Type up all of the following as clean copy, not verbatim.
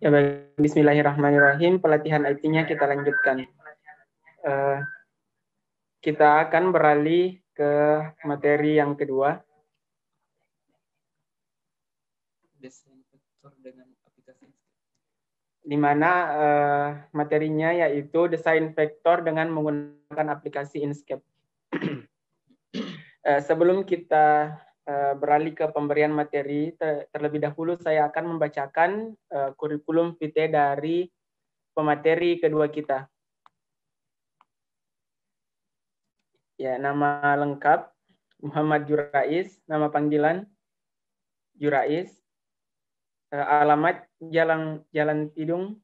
Ya baik, bismillahirrahmanirrahim. Pelatihan IT-nya kita lanjutkan. Kita akan beralih ke materi yang kedua. Di mana materinya yaitu desain vektor dengan menggunakan aplikasi Inkscape. Sebelum kita beralih ke pemberian materi, terlebih dahulu saya akan membacakan kurikulum vitae dari pemateri kedua kita. Ya, nama lengkap Muhammad Jurais, nama panggilan Jurais, alamat Jalan Tidung,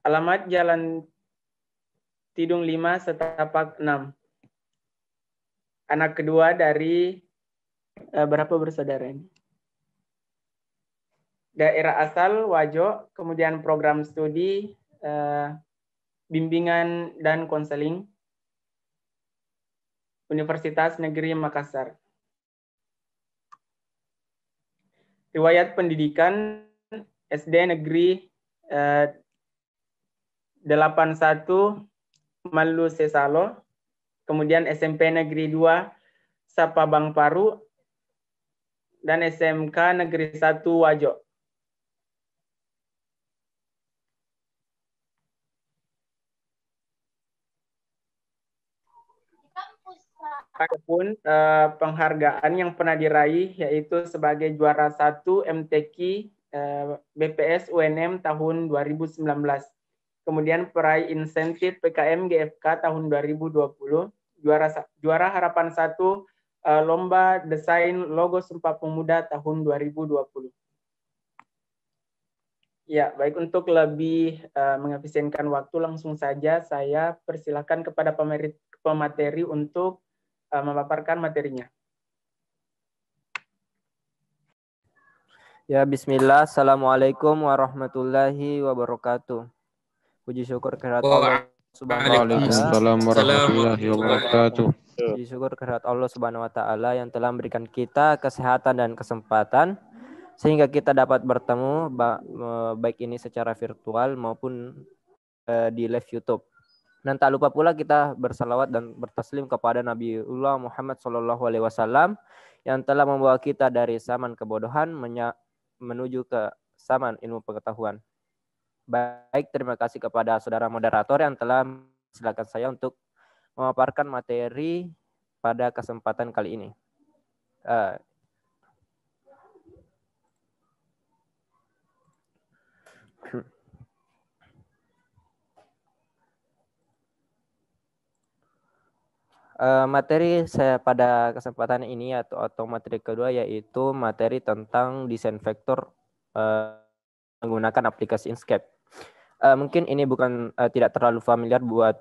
alamat Jalan Tidung 5, Setapak 6. Anak kedua dari berapa bersaudara ini? Daerah asal Wajo, kemudian program studi bimbingan dan konseling Universitas Negeri Makassar. Riwayat pendidikan SD Negeri 81 Malu Sesalo, kemudian SMP Negeri 2 Sapabang Paru, dan SMK Negeri 1 Wajo. Adapun penghargaan yang pernah diraih yaitu sebagai juara 1 MTQ BPS UNM tahun 2019. Kemudian peraih insentif PKM GFK tahun 2020, juara harapan 1 lomba desain logo Sumpah Pemuda tahun 2020. Ya, baik, untuk lebih mengefisienkan waktu, langsung saja saya persilakan kepada pemateri untuk memaparkan materinya. Ya, bismillah. Assalamualaikum warahmatullahi wabarakatuh. Puji syukur kehadirat Allah Subhanahu wa taala. Waalaikumsalam warahmatullahi wabarakatuh. Puji syukur kehadirat Allah Subhanahu wa taala yang telah memberikan kita kesehatan dan kesempatan sehingga kita dapat bertemu baik ini secara virtual maupun di live YouTube. Dan tak lupa pula kita bersalawat dan bertaslim kepada Nabiullah Muhammad SAW yang telah membawa kita dari zaman kebodohan menuju ke zaman ilmu pengetahuan. Baik, terima kasih kepada saudara moderator yang telah silakan saya untuk memaparkan materi pada kesempatan kali ini. Materi saya pada kesempatan ini atau materi kedua yaitu materi tentang desain vektor menggunakan aplikasi Inkscape. Mungkin ini bukan tidak terlalu familiar buat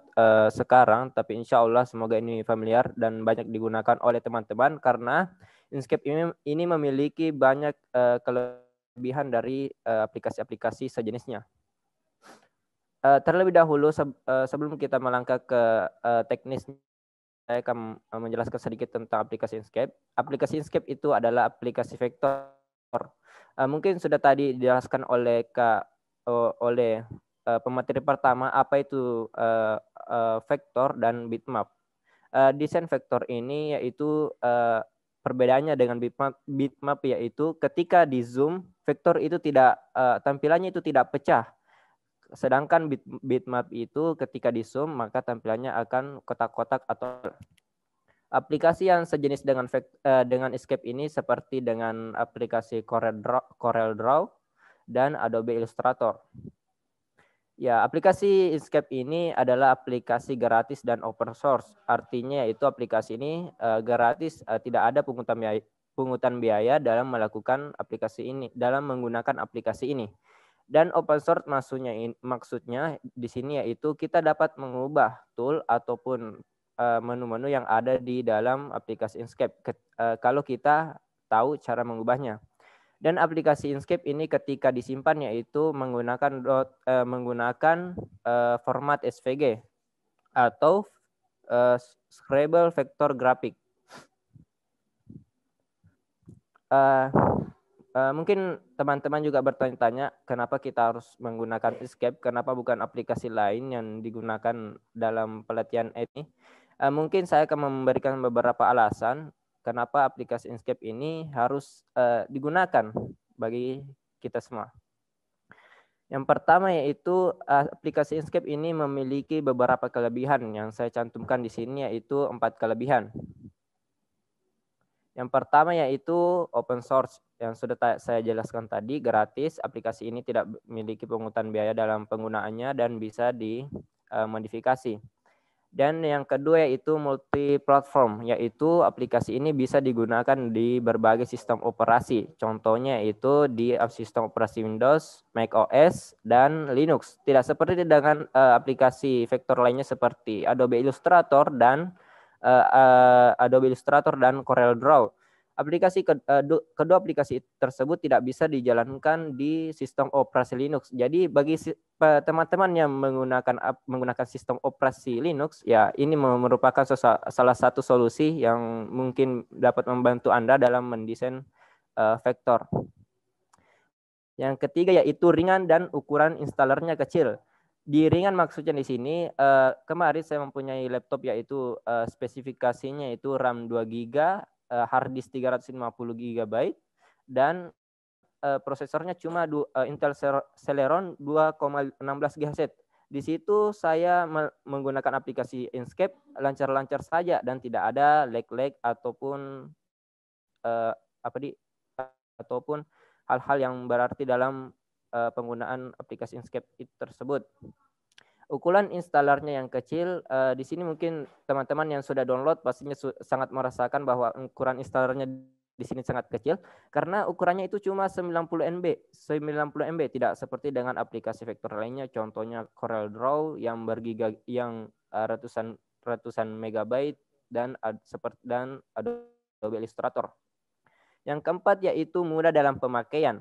sekarang, tapi insya Allah semoga ini familiar dan banyak digunakan oleh teman-teman karena Inkscape ini memiliki banyak kelebihan dari aplikasi-aplikasi sejenisnya. Terlebih dahulu sebelum kita melangkah ke teknisnya, saya akan menjelaskan sedikit tentang aplikasi Inkscape. Aplikasi Inkscape itu adalah aplikasi vektor. Mungkin sudah tadi dijelaskan oleh pemateri pertama apa itu vektor dan bitmap. Desain vektor ini yaitu perbedaannya dengan bitmap yaitu ketika di zoom vektor itu tidak tampilannya itu tidak pecah. Sedangkan bitmap itu ketika di zoom maka tampilannya akan kotak-kotak atau aplikasi yang sejenis dengan Inkscape ini seperti dengan aplikasi CorelDRAW dan Adobe Illustrator. Ya, aplikasi Inkscape ini adalah aplikasi gratis dan open source. Artinya yaitu aplikasi ini gratis, tidak ada pungutan biaya dalam melakukan aplikasi ini, dalam menggunakan aplikasi ini. Dan open source maksudnya di sini yaitu kita dapat mengubah tool ataupun menu-menu yang ada di dalam aplikasi Inkscape kalau kita tahu cara mengubahnya. Dan aplikasi Inkscape ini ketika disimpan yaitu menggunakan format SVG atau Scrabble Vector Graphic. Uh, Mungkin teman-teman juga bertanya-tanya kenapa kita harus menggunakan Inkscape, kenapa bukan aplikasi lain yang digunakan dalam pelatihan ini. Mungkin saya akan memberikan beberapa alasan kenapa aplikasi Inkscape ini harus digunakan bagi kita semua. Yang pertama yaitu aplikasi Inkscape ini memiliki beberapa kelebihan yang saya cantumkan di sini, yaitu 4 kelebihan. Yang pertama yaitu open source yang sudah saya jelaskan tadi, gratis. Aplikasi ini tidak memiliki pungutan biaya dalam penggunaannya dan bisa dimodifikasi. Dan yang kedua yaitu multi platform, yaitu aplikasi ini bisa digunakan di berbagai sistem operasi. Contohnya itu di sistem operasi Windows, Mac OS, dan Linux. Tidak seperti dengan aplikasi vektor lainnya seperti Adobe Illustrator dan CorelDRAW. Kedua aplikasi tersebut tidak bisa dijalankan di sistem operasi Linux. Jadi bagi teman-teman yang menggunakan sistem operasi Linux, ya ini merupakan salah satu solusi yang mungkin dapat membantu Anda dalam mendesain vektor. Yang ketiga yaitu ringan dan ukuran installernya kecil. Di ringan maksudnya di sini, kemarin saya mempunyai laptop yaitu spesifikasinya itu RAM 2 GB, hard disk 350 GB, dan prosesornya cuma Intel Celeron 2,16 GHz. Di situ saya menggunakan aplikasi Inkscape lancar-lancar saja dan tidak ada lag-lag ataupun ataupun hal-hal yang berarti dalam penggunaan aplikasi Inkscape tersebut. Ukuran installernya yang kecil, di sini mungkin teman-teman yang sudah download pastinya sangat merasakan bahwa ukuran installernya di sini sangat kecil karena ukurannya itu cuma 90 MB, tidak seperti dengan aplikasi vektor lainnya, contohnya CorelDRAW yang ratusan megabyte dan Adobe Illustrator. Yang keempat yaitu mudah dalam pemakaian.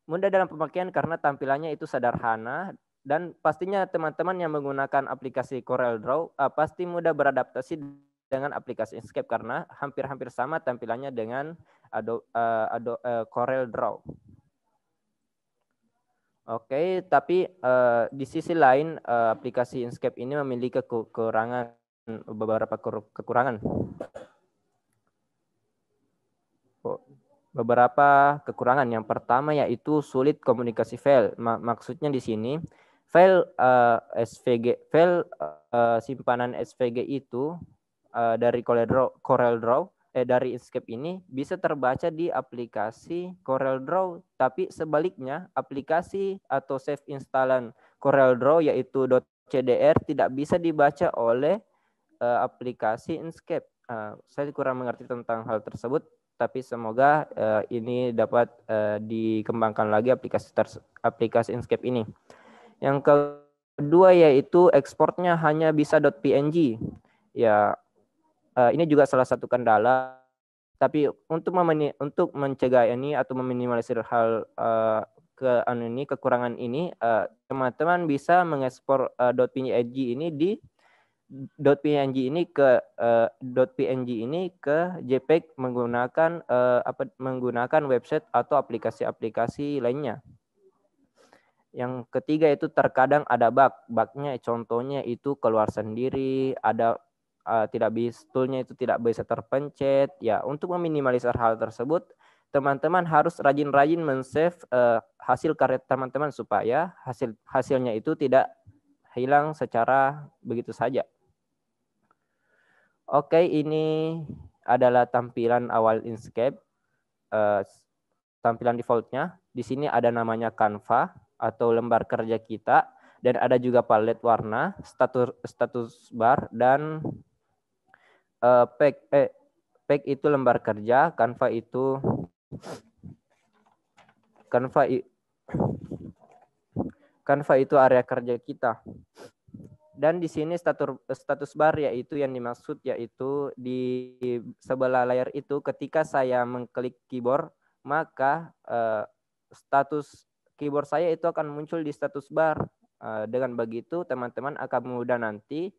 Mudah dalam pemakaian karena tampilannya itu sederhana. Dan pastinya teman-teman yang menggunakan aplikasi CorelDRAW pasti mudah beradaptasi dengan aplikasi Inkscape karena hampir-hampir sama tampilannya dengan CorelDRAW. Oke, tapi di sisi lain aplikasi Inkscape ini memiliki beberapa kekurangan. Yang pertama yaitu sulit komunikasi file. Maksudnya di sini file simpanan SVG itu dari CorelDRAW dari Inkscape ini bisa terbaca di aplikasi CorelDRAW, tapi sebaliknya aplikasi atau save installan CorelDRAW yaitu .cdr tidak bisa dibaca oleh aplikasi Inkscape. Saya kurang mengerti tentang hal tersebut, tapi semoga ini dapat dikembangkan lagi aplikasi Inkscape ini. Yang kedua yaitu ekspornya hanya bisa .png. Ya, ini juga salah satu kendala. Tapi untuk mencegah ini atau meminimalisir hal kekurangan ini, teman-teman bisa mengekspor .png ini di .png ini ke JPEG menggunakan website atau aplikasi-aplikasi lainnya. Yang ketiga itu terkadang ada bug-nya, contohnya itu keluar sendiri, ada toolnya itu tidak bisa terpencet. Ya, untuk meminimalisir hal tersebut, teman-teman harus rajin-rajin men-save hasil karya teman-teman supaya hasilnya itu tidak hilang secara begitu saja. Oke, ini adalah tampilan awal Inkscape. Tampilan defaultnya. Di sini ada namanya Canva atau lembar kerja kita. Dan ada juga palet warna, status bar, dan pack itu lembar kerja, Canva itu area kerja kita. Dan di sini status bar yaitu yang dimaksud yaitu di sebelah layar itu ketika saya mengklik keyboard, maka status keyboard saya itu akan muncul di status bar. Dengan begitu teman-teman akan mudah nanti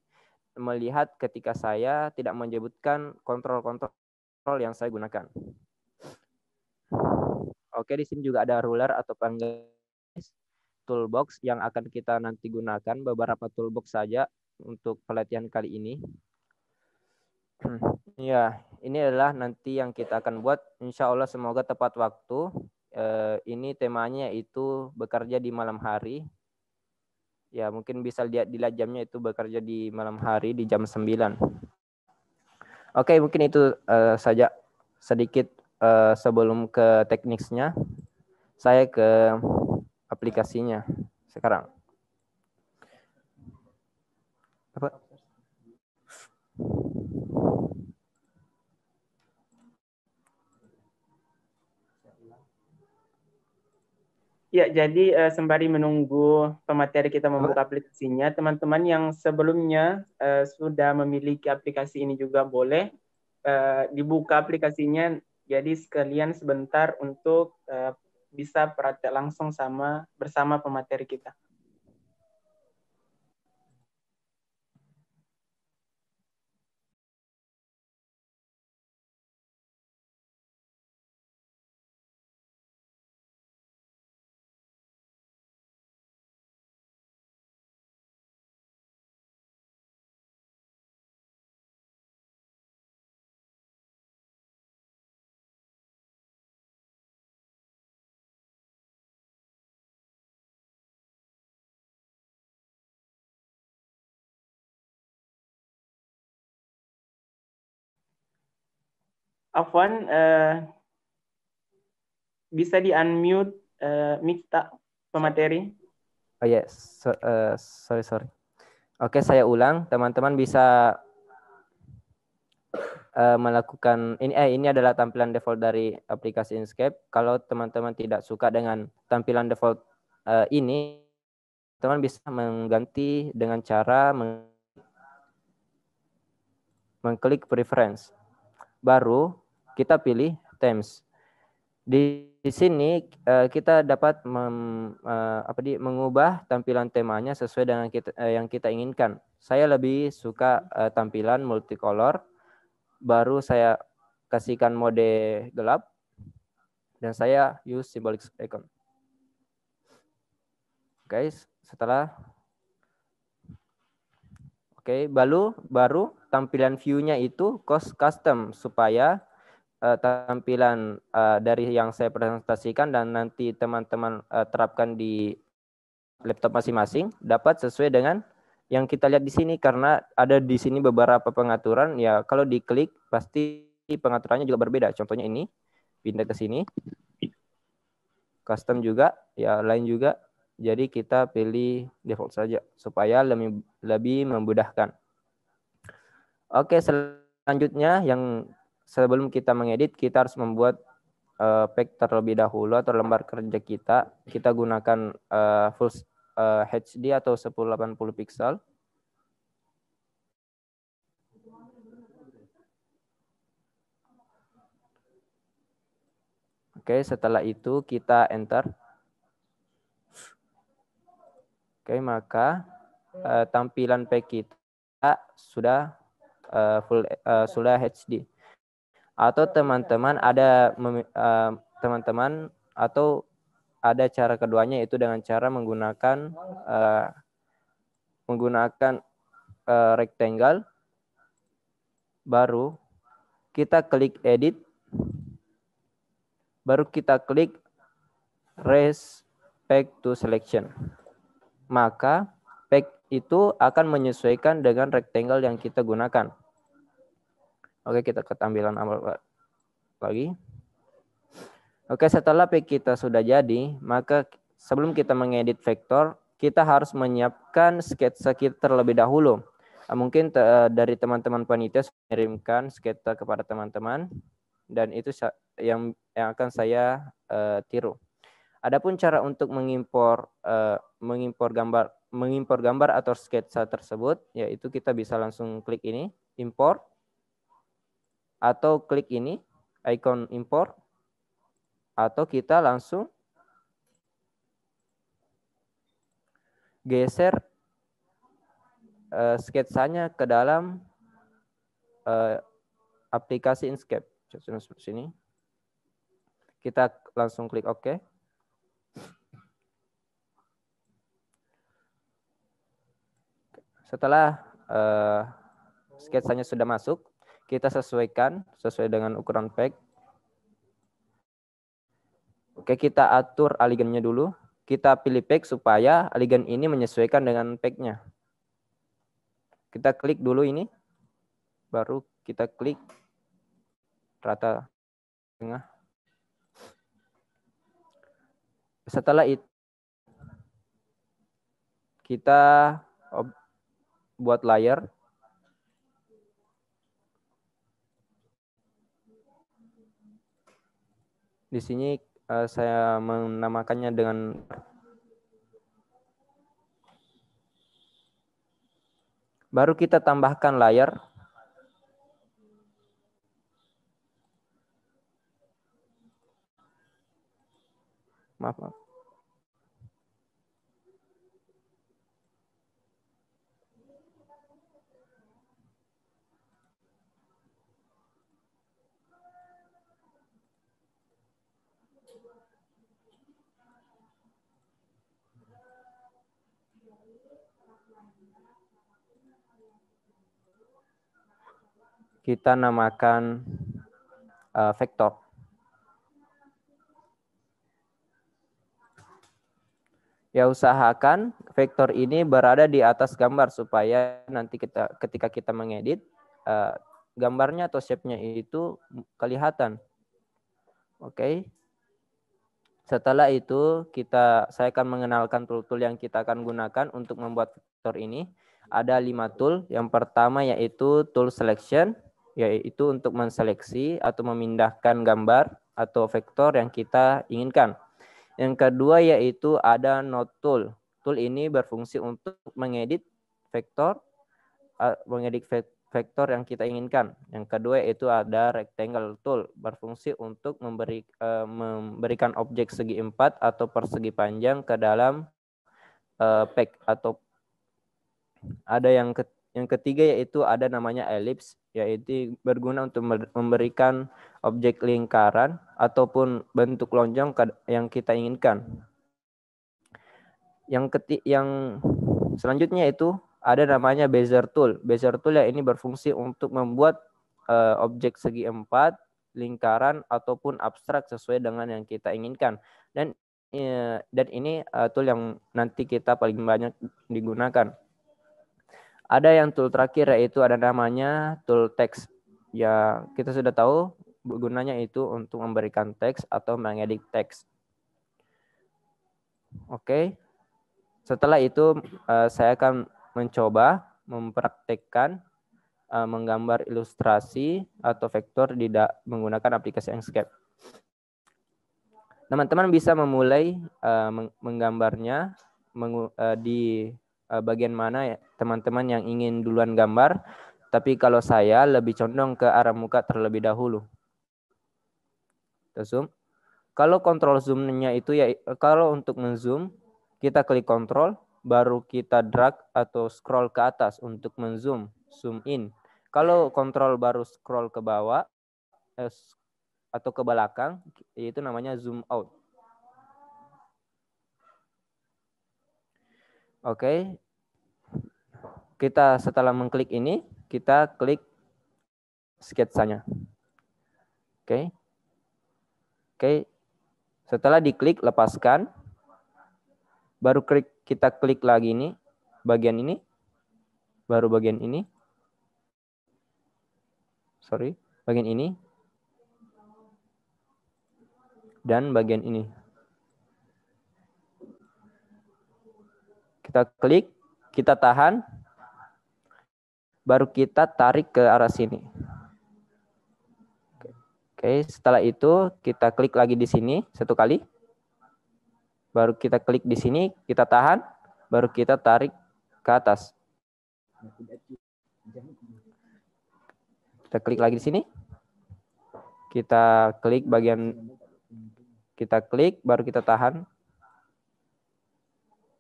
melihat ketika saya tidak menyebutkan kontrol-kontrol yang saya gunakan. Oke, di sini juga ada ruler atau panggaris toolbox yang akan kita nanti gunakan, beberapa toolbox saja untuk pelatihan kali ini. Ya, ini adalah nanti yang kita akan buat. Insya Allah semoga tepat waktu. Ini temanya itu bekerja di malam hari. Ya, mungkin bisa dilihat jamnya itu bekerja di malam hari di jam 9. Oke, mungkin itu saja sedikit sebelum ke teknisnya. Saya ke aplikasinya sekarang. Apa? Ya, jadi sembari menunggu pemateri kita membuka aplikasinya, teman-teman yang sebelumnya sudah memiliki aplikasi ini juga boleh dibuka aplikasinya. Jadi sekalian sebentar untuk bisa praktek langsung bersama pemateri kita. Afwan, bisa di-unmute mic pemateri? Oh yes, sorry. Oke, saya ulang. Teman-teman bisa melakukan ini adalah tampilan default dari aplikasi Inkscape. Kalau teman-teman tidak suka dengan tampilan default ini, teman bisa mengganti dengan cara mengklik preference. Baru kita pilih themes. Di sini kita dapat mengubah tampilan temanya sesuai dengan yang kita inginkan. Saya lebih suka tampilan multicolor. Baru saya kasihkan mode gelap dan saya use symbolic icon. Guys, setelah baru tampilan view-nya itu custom supaya tampilan dari yang saya presentasikan dan nanti teman-teman terapkan di laptop masing-masing dapat sesuai dengan yang kita lihat di sini, karena ada di sini beberapa pengaturan ya, kalau diklik pasti pengaturannya juga berbeda. Contohnya ini, pindah ke sini, custom juga, ya lain juga. Jadi kita pilih default saja supaya lebih memudahkan. Oke, selanjutnya yang sebelum kita mengedit, kita harus membuat pack terlebih dahulu atau lembar kerja kita. Kita gunakan full HD atau 1080 pixel. Oke, setelah itu kita enter. Oke, maka tampilan pack kita sudah sudah HD. Atau teman-teman atau ada cara keduanya, yaitu dengan cara menggunakan rectangle. Baru kita klik edit, baru kita klik raise pack to selection. Maka pack itu akan menyesuaikan dengan rectangle yang kita gunakan. Oke, kita ke tampilan awal lagi. Oke, setelah pack kita sudah jadi, maka sebelum kita mengedit vektor, kita harus menyiapkan sketsa kita terlebih dahulu. Mungkin dari teman-teman panitia mengirimkan sketsa kepada teman-teman, dan itu yang akan saya tiru. Adapun cara untuk mengimpor gambar atau sketsa tersebut, yaitu kita bisa langsung klik ini, import, atau klik ini, icon import, atau kita langsung geser sketsanya ke dalam aplikasi Inkscape. Seperti sini. Kita langsung klik OK. Setelah sketsanya sudah masuk, kita sesuaikan sesuai dengan ukuran peg. Oke, kita atur alignnya dulu. Kita pilih peg supaya align ini menyesuaikan dengan pegnya. Kita klik dulu ini, baru kita klik rata tengah. Setelah itu kita buat layer. Di sini saya menamakannya dengan baru kita tambahkan layer. Maaf. Kita namakan vektor. Ya, usahakan vektor ini berada di atas gambar supaya nanti ketika kita mengedit gambarnya atau shape-nya itu kelihatan. Oke. Setelah itu saya akan mengenalkan tool-tool yang kita akan gunakan untuk membuat vektor ini. Ada 5 tool. Yang pertama yaitu tool selection, yaitu untuk menseleksi atau memindahkan gambar atau vektor yang kita inginkan. Yang kedua yaitu ada node tool. Tool ini berfungsi untuk mengedit vektor yang kita inginkan. Yang kedua yaitu ada rectangle tool, berfungsi untuk memberikan objek segi 4 atau persegi panjang ke dalam peg. Atau ada yang ketiga yaitu ada namanya ellipse, yaitu berguna untuk memberikan objek lingkaran ataupun bentuk lonjong yang kita inginkan. Yang selanjutnya itu ada namanya bezier tool. Bezier tool ya ini berfungsi untuk membuat objek segi 4, lingkaran ataupun abstrak sesuai dengan yang kita inginkan. Dan ini tool yang nanti kita paling banyak digunakan. Ada yang tool terakhir yaitu ada namanya tool text. Ya, kita sudah tahu gunanya itu untuk memberikan teks atau mengedit teks. Oke. Setelah itu saya akan mencoba mempraktekkan menggambar ilustrasi atau vektor menggunakan aplikasi Inkscape. Teman-teman bisa memulai menggambarnya di bagian mana ya teman-teman yang ingin duluan gambar, tapi kalau saya lebih condong ke arah muka terlebih dahulu. Kita zoom. Kalau kontrol zoom-nya itu ya kalau untuk menzoom kita klik kontrol, baru kita drag atau scroll ke atas untuk menzoom, zoom in. Kalau kontrol baru scroll ke bawah atau ke belakang, itu namanya zoom out. Oke. Kita setelah mengklik ini, kita klik sketsanya. Oke. Oke. Setelah diklik, lepaskan. Baru kita klik lagi ini, bagian ini. Baru bagian ini. Bagian ini. Dan bagian ini. Kita klik, kita tahan. Baru kita tarik ke arah sini. Oke, setelah itu kita klik lagi di sini satu kali. Baru kita klik di sini, kita tahan, baru kita tarik ke atas. Kita klik lagi di sini. Kita klik baru kita tahan.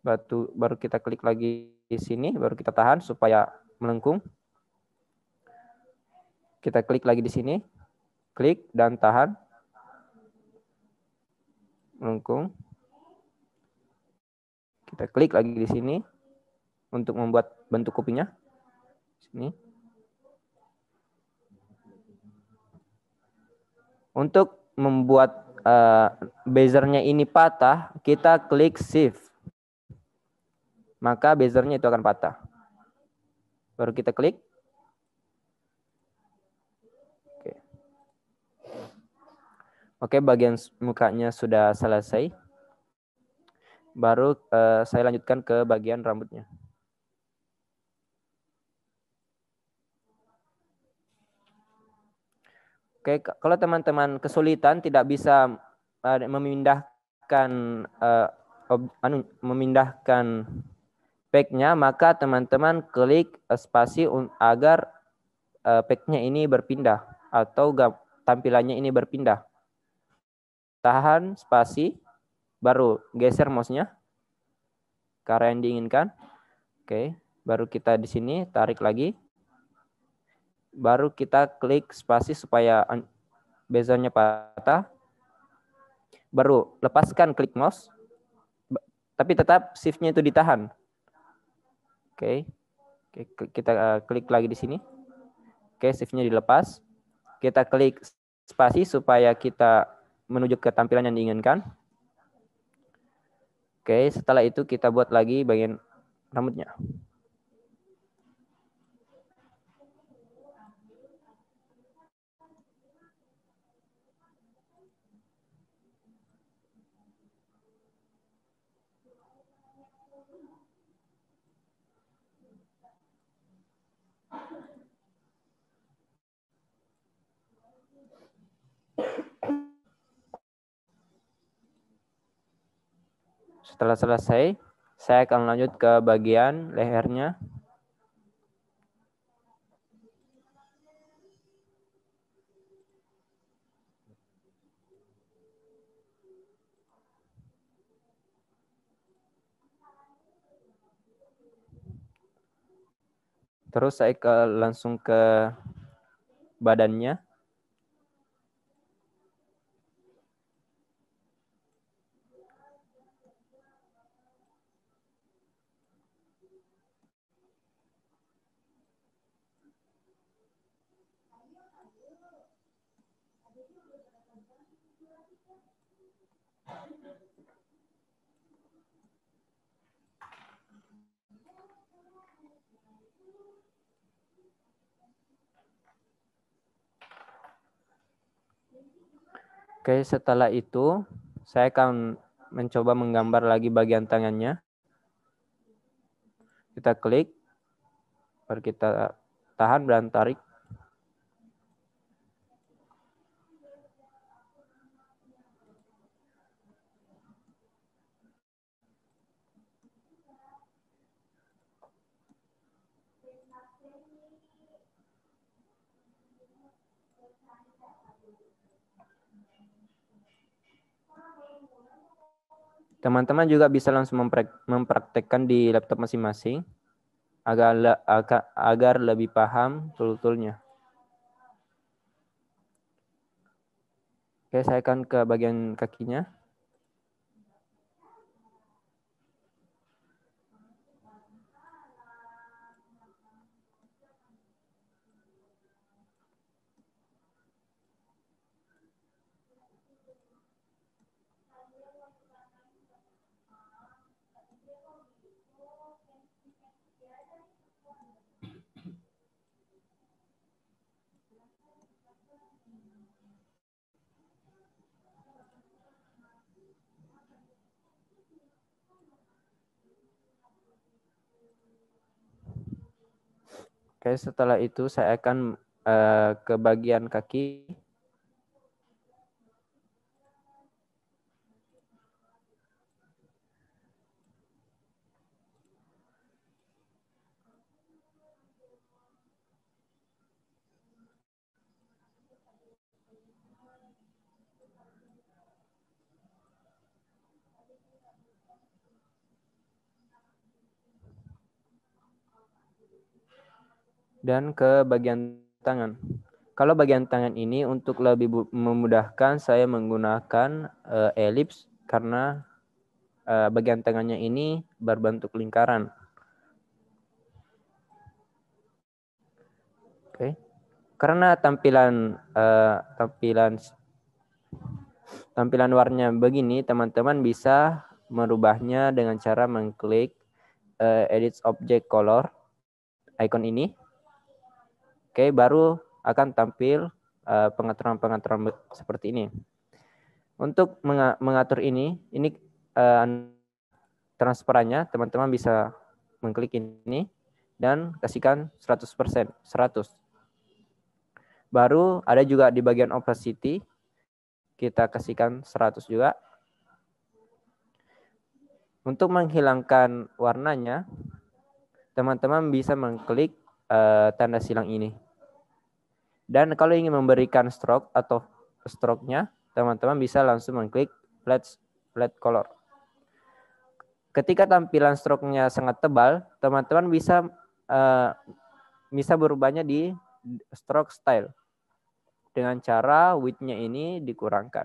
Baru kita klik lagi di sini, baru kita tahan supaya melengkung. Kita klik lagi di sini, klik dan tahan. melengkung. Kita klik lagi di sini untuk membuat bentuk kopinya. Sini. Untuk membuat bezelnya ini patah, kita klik shift. Maka bezelnya itu akan patah. Baru kita klik. Oke, bagian mukanya sudah selesai. Baru saya lanjutkan ke bagian rambutnya. Oke, kalau teman-teman kesulitan tidak bisa memindahkan memindahkan pack-nya, maka teman-teman klik spasi agar pack-nya ini berpindah atau tampilannya ini berpindah. Tahan spasi, baru geser mouse-nya ke arah yang diinginkan. Oke, baru kita di sini tarik lagi. Baru kita klik spasi supaya bezelnya patah. Baru lepaskan klik mouse, tapi tetap shift-nya itu ditahan. Oke, kita klik lagi di sini. Oke, shift-nya dilepas. Kita klik spasi supaya kita menuju ke tampilan yang diinginkan. Oke, setelah itu kita buat lagi bagian rambutnya. Setelah selesai, saya akan lanjut ke bagian lehernya. Terus saya langsung ke badannya. Oke, setelah itu saya akan mencoba menggambar lagi bagian tangannya. Kita klik, baru kita tahan dan tarik. Teman-teman juga bisa langsung mempraktekkan di laptop masing-masing agar lebih paham tool-toolnya. Oke, saya akan ke bagian kakinya. Oke, setelah itu saya akan ke bagian kaki. Dan ke bagian tangan. Kalau bagian tangan ini untuk lebih memudahkan saya menggunakan elips karena bagian tengahnya ini berbentuk lingkaran. Oke. Karena tampilan warnanya begini, teman-teman bisa merubahnya dengan cara mengklik edit object color icon ini. Oke, baru akan tampil pengaturan-pengaturan seperti ini. Untuk mengatur ini transparannya, teman-teman bisa mengklik ini dan kasihkan 100%, 100. Baru ada juga di bagian opacity, kita kasihkan 100 juga. Untuk menghilangkan warnanya, teman-teman bisa mengklik tanda silang ini. Dan kalau ingin memberikan stroke atau stroke-nya, teman-teman bisa langsung mengklik flat color. Ketika tampilan stroke-nya sangat tebal, teman-teman bisa berubahnya di stroke style dengan cara width-nya ini dikurangkan.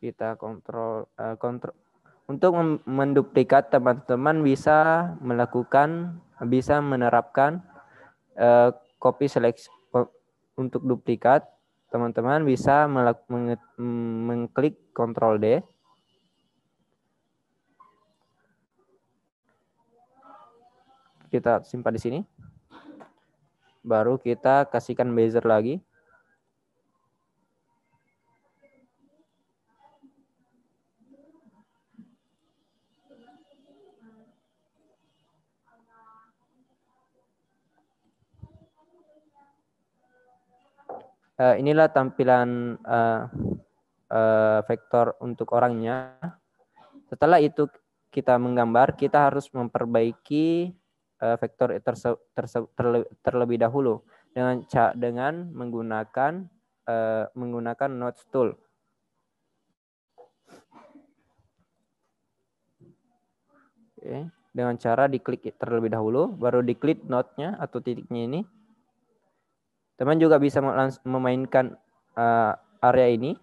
Kita kontrol. Untuk menduplikat, teman-teman bisa menerapkan copy selection. Untuk duplikat, teman-teman bisa mengklik Ctrl D. Kita simpan di sini. Baru kita kasihkan bezier lagi. Inilah tampilan vektor untuk orangnya. Setelah itu kita menggambar, kita harus memperbaiki vektor terlebih dahulu dengan menggunakan Notch tool. Oke, dengan cara diklik terlebih dahulu, baru diklik node-nya atau titiknya ini. Teman juga bisa memainkan area ini.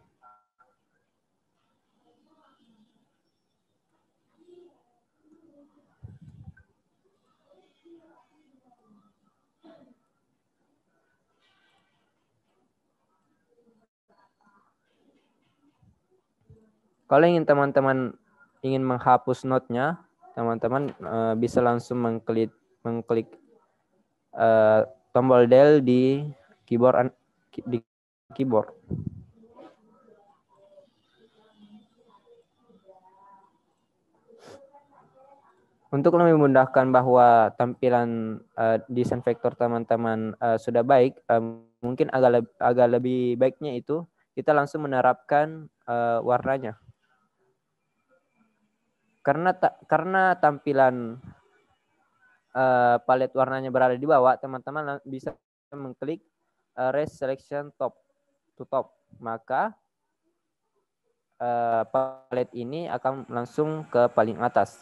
Kalau teman-teman ingin menghapus node-nya, teman-teman bisa langsung mengklik tombol del di keyboard. Untuk lebih memudahkan bahwa tampilan desain vektor teman-teman sudah baik, mungkin agak lebih baiknya itu kita langsung menerapkan warnanya. Karena tampilan palet warnanya berada di bawah, teman-teman bisa mengklik Raise Selection Top to Top. Maka palet ini akan langsung ke paling atas.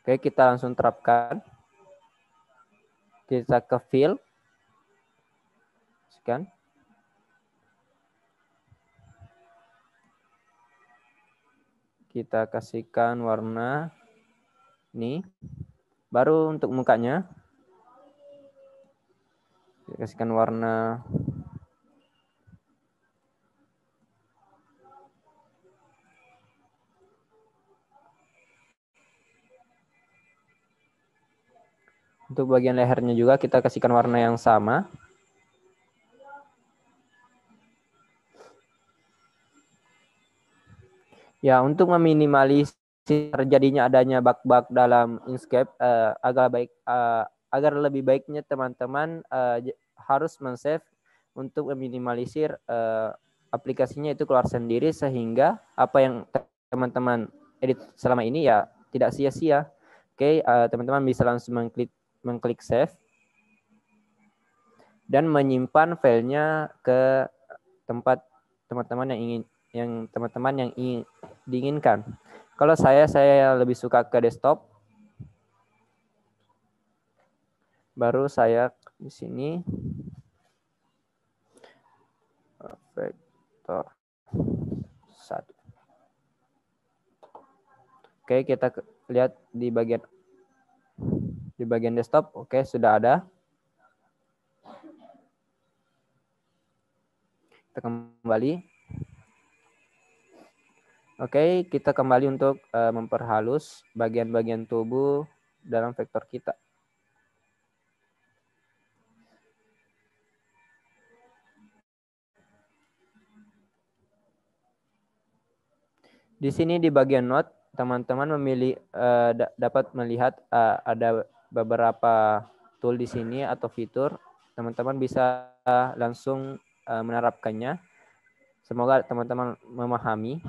Oke, kita langsung terapkan. Kita ke Fill. Sekian. Kita kasihkan warna ini. Baru untuk mukanya. Kita kasihkan warna untuk bagian lehernya juga kita kasihkan warna yang sama. Ya, untuk meminimalisir terjadinya adanya bug-bug dalam Inkscape, agar lebih baiknya teman-teman harus men-save untuk meminimalisir aplikasinya itu keluar sendiri, sehingga apa yang teman-teman edit selama ini ya tidak sia-sia. Oke, teman-teman bisa langsung mengklik save dan menyimpan filenya ke tempat teman-teman yang diinginkan. Kalau saya lebih suka ke desktop. Baru saya di sini vektor 1. Oke, kita lihat di bagian desktop. Oke, sudah ada. Kita kembali. Oke, kita kembali untuk memperhalus bagian-bagian tubuh dalam vektor kita. Di sini di bagian note, teman-teman dapat melihat ada beberapa tool di sini atau fitur. Teman-teman bisa langsung menerapkannya. Semoga teman-teman memahami.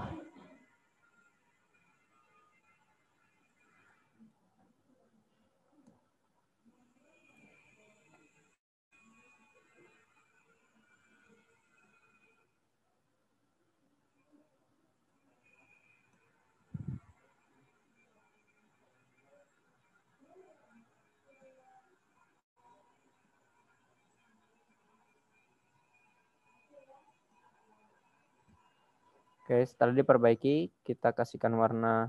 Oke, setelah diperbaiki, kita kasihkan warna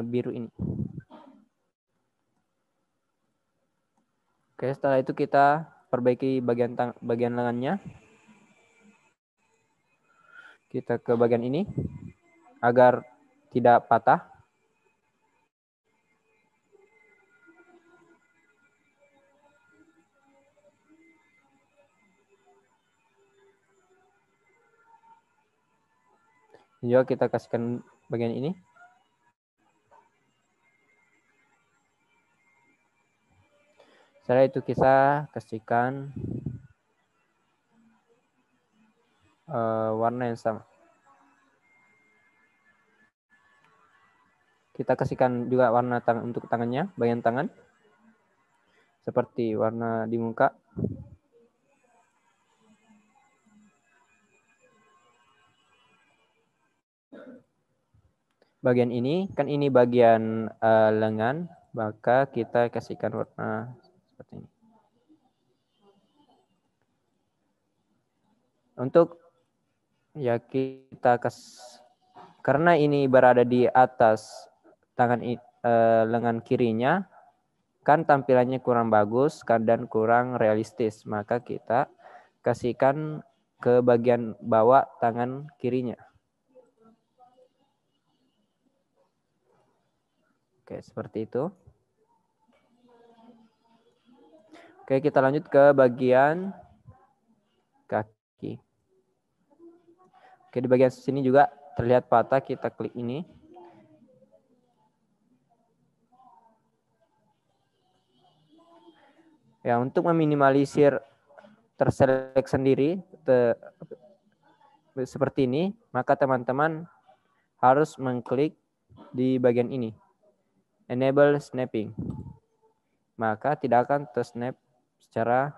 biru ini. Oke, setelah itu kita perbaiki bagian lengannya. Kita ke bagian ini agar tidak patah. Juga kita kasihkan bagian ini. Setelah itu kita kasihkan warna yang sama. Kita kasihkan juga warna untuk tangannya, bagian tangan. Seperti warna di muka. Bagian ini, kan ini bagian lengan, maka kita kasihkan warna seperti ini. Untuk ya kita karena ini berada di atas lengan kirinya, kan tampilannya kurang bagus dan kurang realistis, maka kita kasihkan ke bagian bawah tangan kirinya. Oke, seperti itu. Oke, kita lanjut ke bagian kaki. Oke, di bagian sini juga terlihat patah, kita klik ini. Ya, untuk meminimalisir terselek sendiri seperti ini, maka teman-teman harus mengklik di bagian ini, enable snapping, maka tidak akan tersnap secara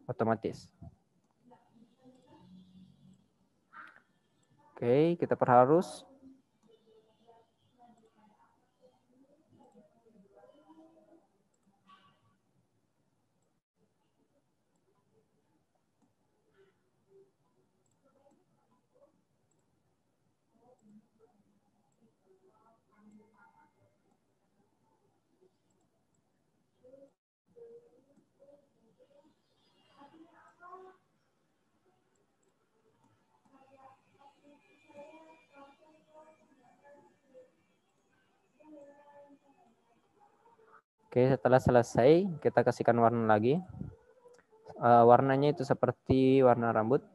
otomatis. Oke, kita perhalus. Oke, setelah selesai, kita kasihkan warna lagi. Warnanya itu seperti warna rambut.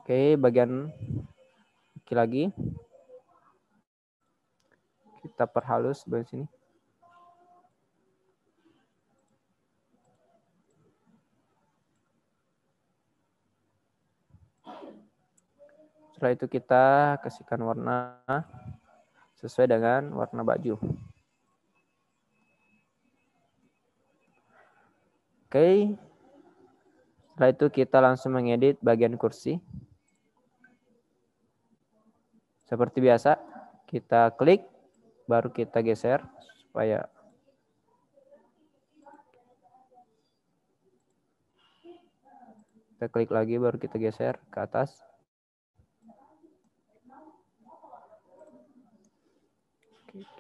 Oke, bagian kaki lagi. Kita perhalus bagian sini. Setelah itu kita kasihkan warna sesuai dengan warna baju. Oke. Setelah itu kita langsung mengedit bagian kursi. Seperti biasa, kita klik, baru kita geser supaya kita klik lagi, baru kita geser ke atas.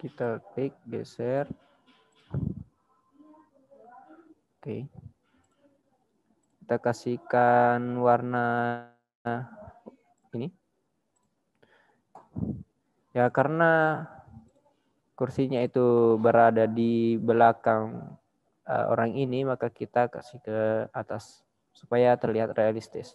Kita klik, geser. Oke. Kita kasihkan warna ini. Ya, karena kursinya itu berada di belakang orang ini, maka kita kasih ke atas supaya terlihat realistis.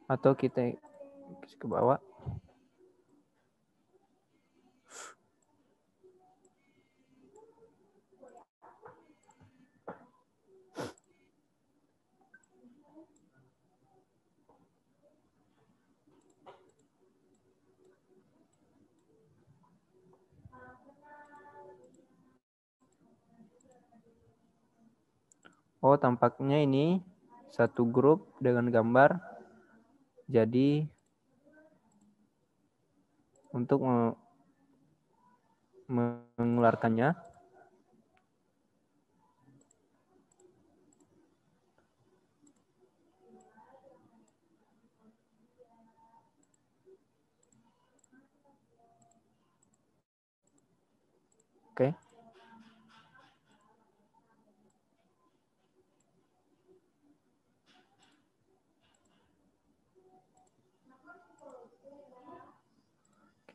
Atau kita kasih ke bawah. Oh, tampaknya ini satu grup dengan gambar. Jadi untuk mengeluarkannya, oke.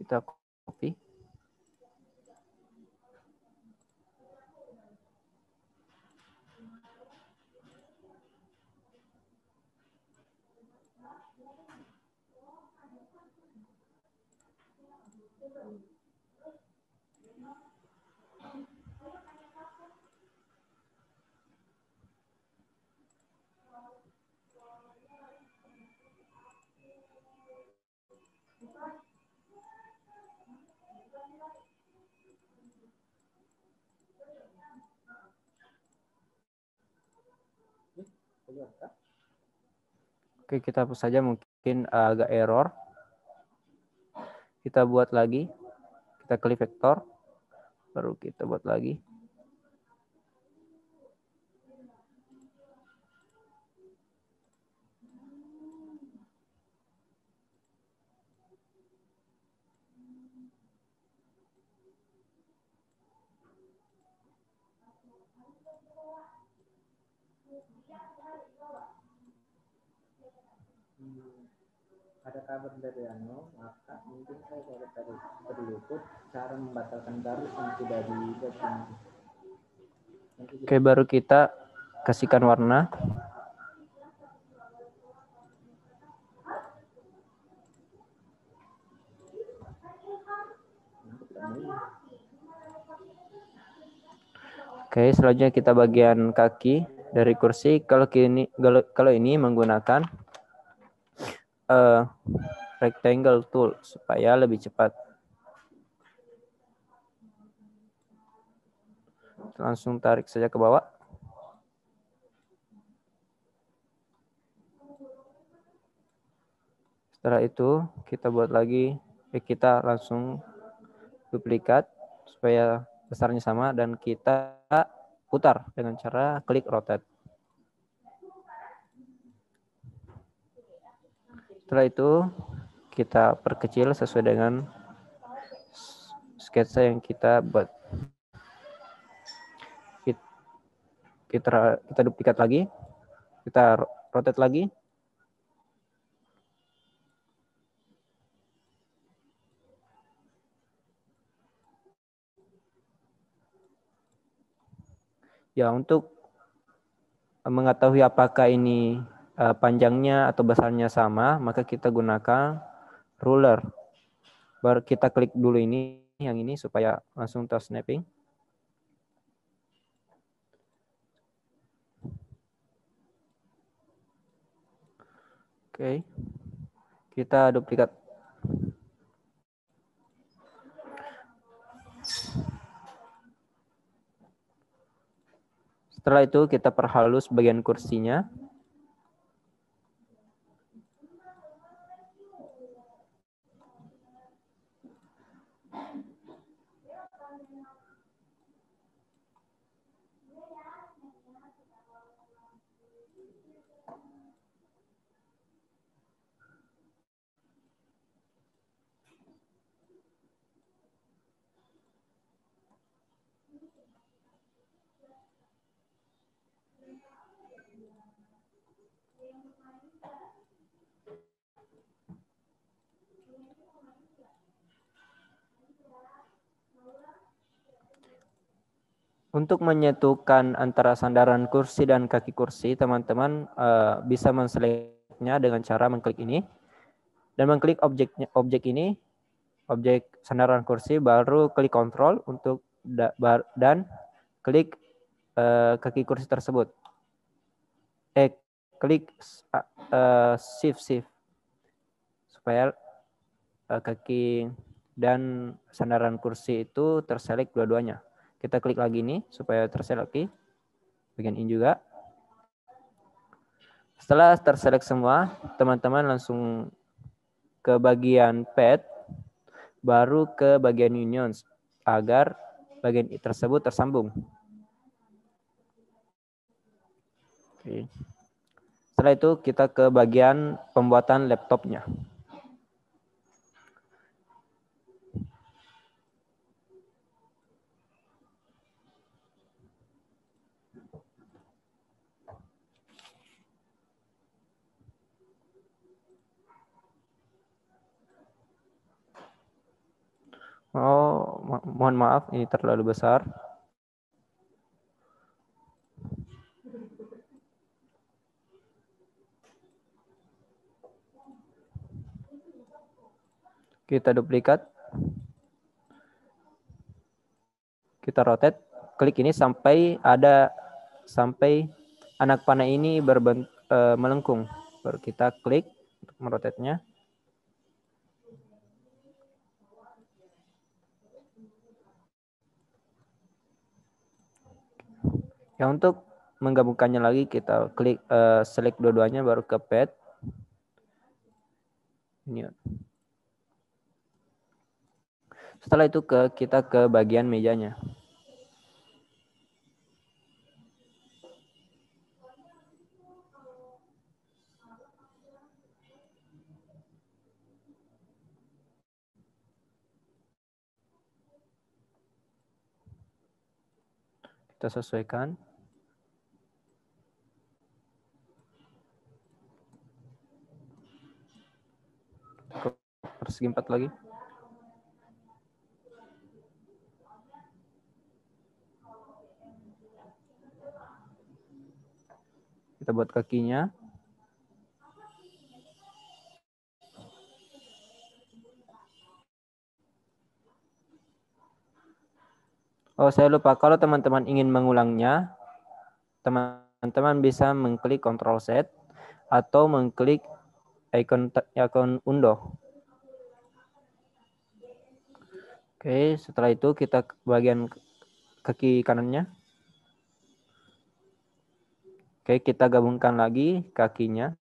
Kita copy. Oke, kita hapus saja, mungkin agak error. Kita buat lagi. Kita klik vektor. Baru kita buat lagi. Ada kabar dari maka mungkin saya tadi berlutut cara membatalkan garus yang sudah dibuat. Oke, baru kita kasihkan warna. Oke, selanjutnya kita bagian kaki dari kursi. Kalau ini menggunakan rectangle tool supaya lebih cepat. Langsung tarik saja ke bawah. Setelah itu kita buat lagi, kita langsung duplikat supaya besarnya sama dan kita putar dengan cara klik rotate. Setelah itu kita perkecil sesuai dengan sketsa yang kita buat. Kita duplikat lagi, kita rotate lagi. Ya, untuk mengetahui apakah ini panjangnya atau besarnya sama, maka kita gunakan ruler. Baru kita klik dulu ini, yang ini supaya langsung snapping. Oke. Kita duplikat. Setelah itu kita perhalus bagian kursinya. Untuk menyatukan antara sandaran kursi dan kaki kursi, teman-teman bisa menseleknya dengan cara mengklik ini dan mengklik objek ini, objek sandaran kursi, baru klik kontrol untuk dan klik kaki kursi tersebut. Klik shift supaya kaki dan sandaran kursi itu terselect dua-duanya. Kita klik lagi nih supaya terselect lagi. Bagian ini juga. Setelah terselect semua, teman-teman langsung ke bagian pad, baru ke bagian unions agar bagian tersebut tersambung. Oke. Setelah itu kita ke bagian pembuatan laptopnya. Oh, mohon maaf, ini terlalu besar. Kita duplikat. Kita rotate, klik ini sampai anak panah ini melengkung. Baru kita klik untuk merotate-nya. Ya, untuk menggabungkannya lagi kita klik select dua-duanya baru ke pad. Ini. Setelah itu kita ke bagian mejanya. Kita sesuaikan. Persegi 4 lagi. Kita buat kakinya. Oh, saya lupa. Kalau teman-teman ingin mengulangnya, teman-teman bisa mengklik Ctrl Z atau mengklik ikon undo. Oke, setelah itu kita ke bagian kaki kanannya. Oke, kita gabungkan lagi kakinya.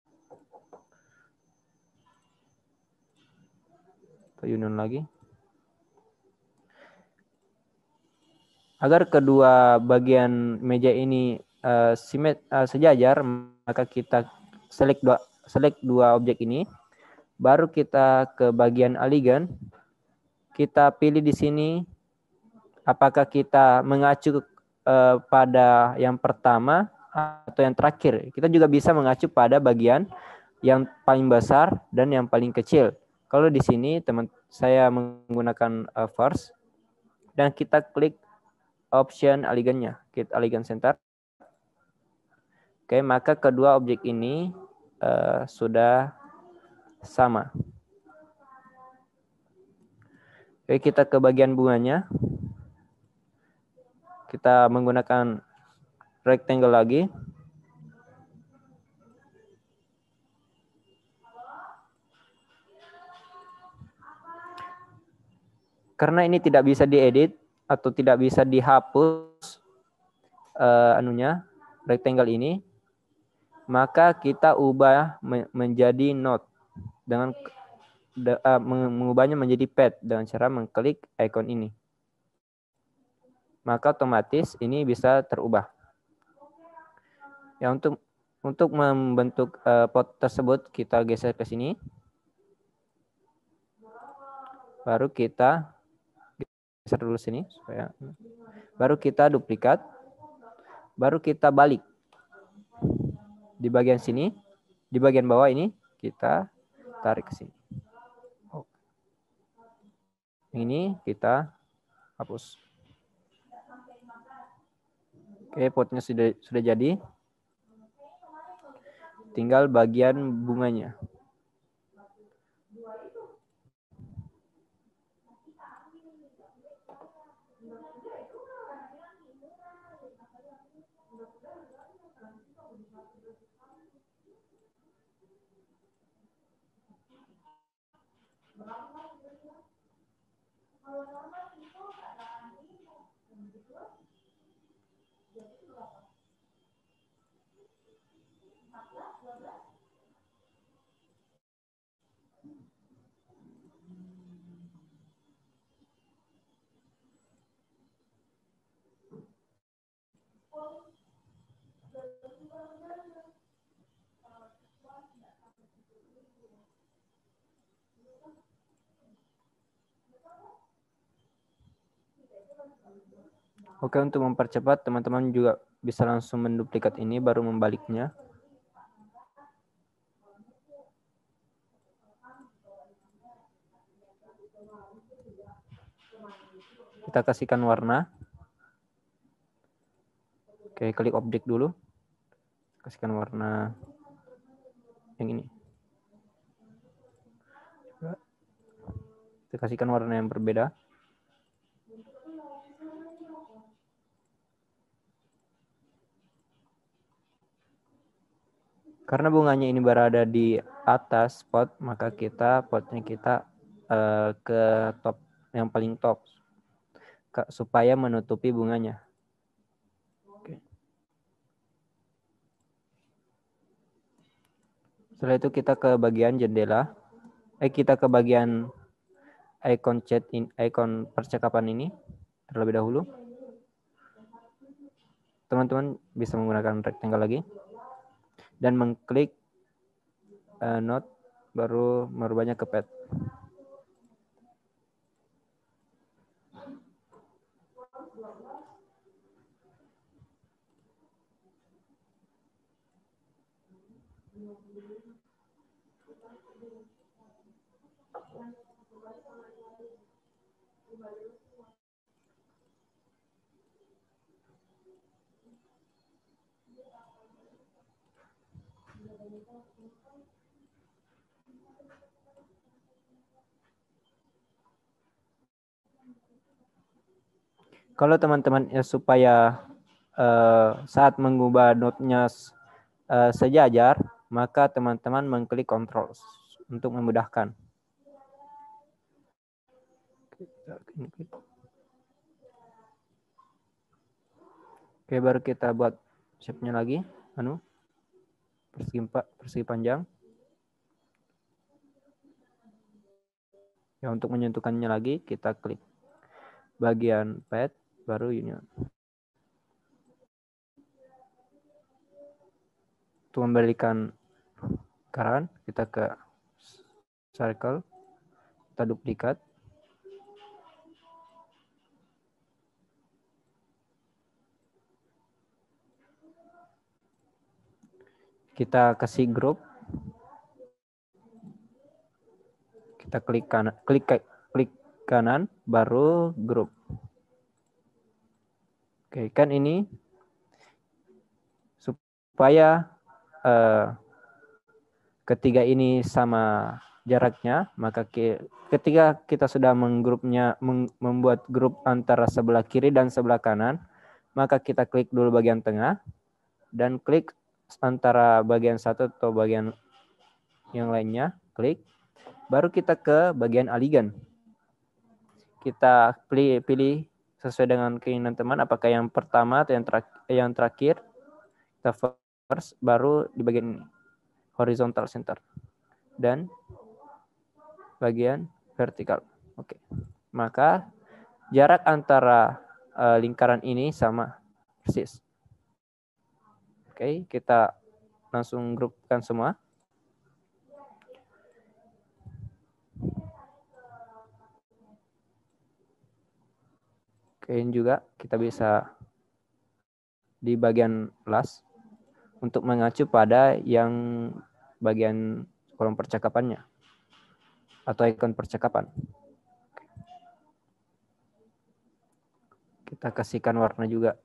Kita union lagi. Agar kedua bagian meja ini sejajar, maka kita select dua objek ini. Baru kita ke bagian alignment. Kita pilih di sini apakah kita mengacu pada yang pertama atau yang terakhir. Kita juga bisa mengacu pada bagian yang paling besar dan yang paling kecil. Kalau di sini saya menggunakan first dan kita klik option alignment-nya, klik alignment center. Oke, maka kedua objek ini sudah sama. Oke, kita ke bagian bunganya. Kita menggunakan rectangle lagi. karena ini tidak bisa diedit atau tidak bisa dihapus rectangle ini, maka kita ubah menjadi node dengan mengubahnya menjadi pad dengan cara mengklik icon ini. Maka otomatis ini bisa terubah. Ya, untuk membentuk pot tersebut kita geser ke sini. Baru kita geser dulu sini supaya. Baru kita duplikat. Baru kita balik. Di bagian sini, di bagian bawah ini kita tarik ke sini. Ini kita hapus. Oke, potnya sudah jadi. Tinggal bagian bunganya. Oke, untuk mempercepat, teman-teman juga bisa langsung menduplikat ini, baru membaliknya. Kita kasihkan warna. Oke, klik objek dulu. Kasihkan warna yang ini. Kita kasihkan warna yang berbeda. Karena bunganya ini berada di atas pot, maka potnya kita ke top, yang paling top, supaya menutupi bunganya. Oke. Setelah itu kita ke bagian jendela. Kita ke bagian icon chat, icon percakapan ini terlebih dahulu. Teman-teman bisa menggunakan rectangle lagi. Dan mengklik node, baru merubahnya ke pad. Kalau teman-teman supaya saat mengubah node-nya sejajar, maka teman-teman mengklik Ctrl untuk memudahkan. Oke, baru kita buat shape-nya lagi, persegi panjang. Ya, untuk menyentuhkannya lagi, kita klik bagian pad, baru union. Untuk membalikan kanan, kita ke circle, kita duplikat. Kita kasih group. Kita klik kanan, baru group. Oke, kan ini supaya ketiga ini sama jaraknya, maka ketika kita sudah membuat grup antara sebelah kiri dan sebelah kanan, maka kita klik dulu bagian tengah dan klik antara bagian satu atau bagian yang lainnya, klik. Baru kita ke bagian aligan. kita pilih sesuai dengan keinginan teman, apakah yang pertama atau yang terakhir. Kita first, baru di bagian ini, horizontal center, dan bagian vertikal. Oke. Maka jarak antara lingkaran ini sama persis. Oke, kita langsung grupkan semua. Oke, juga kita bisa di bagian last untuk mengacu pada yang bagian kolom percakapannya atau ikon percakapan. Kita kasihkan warna juga.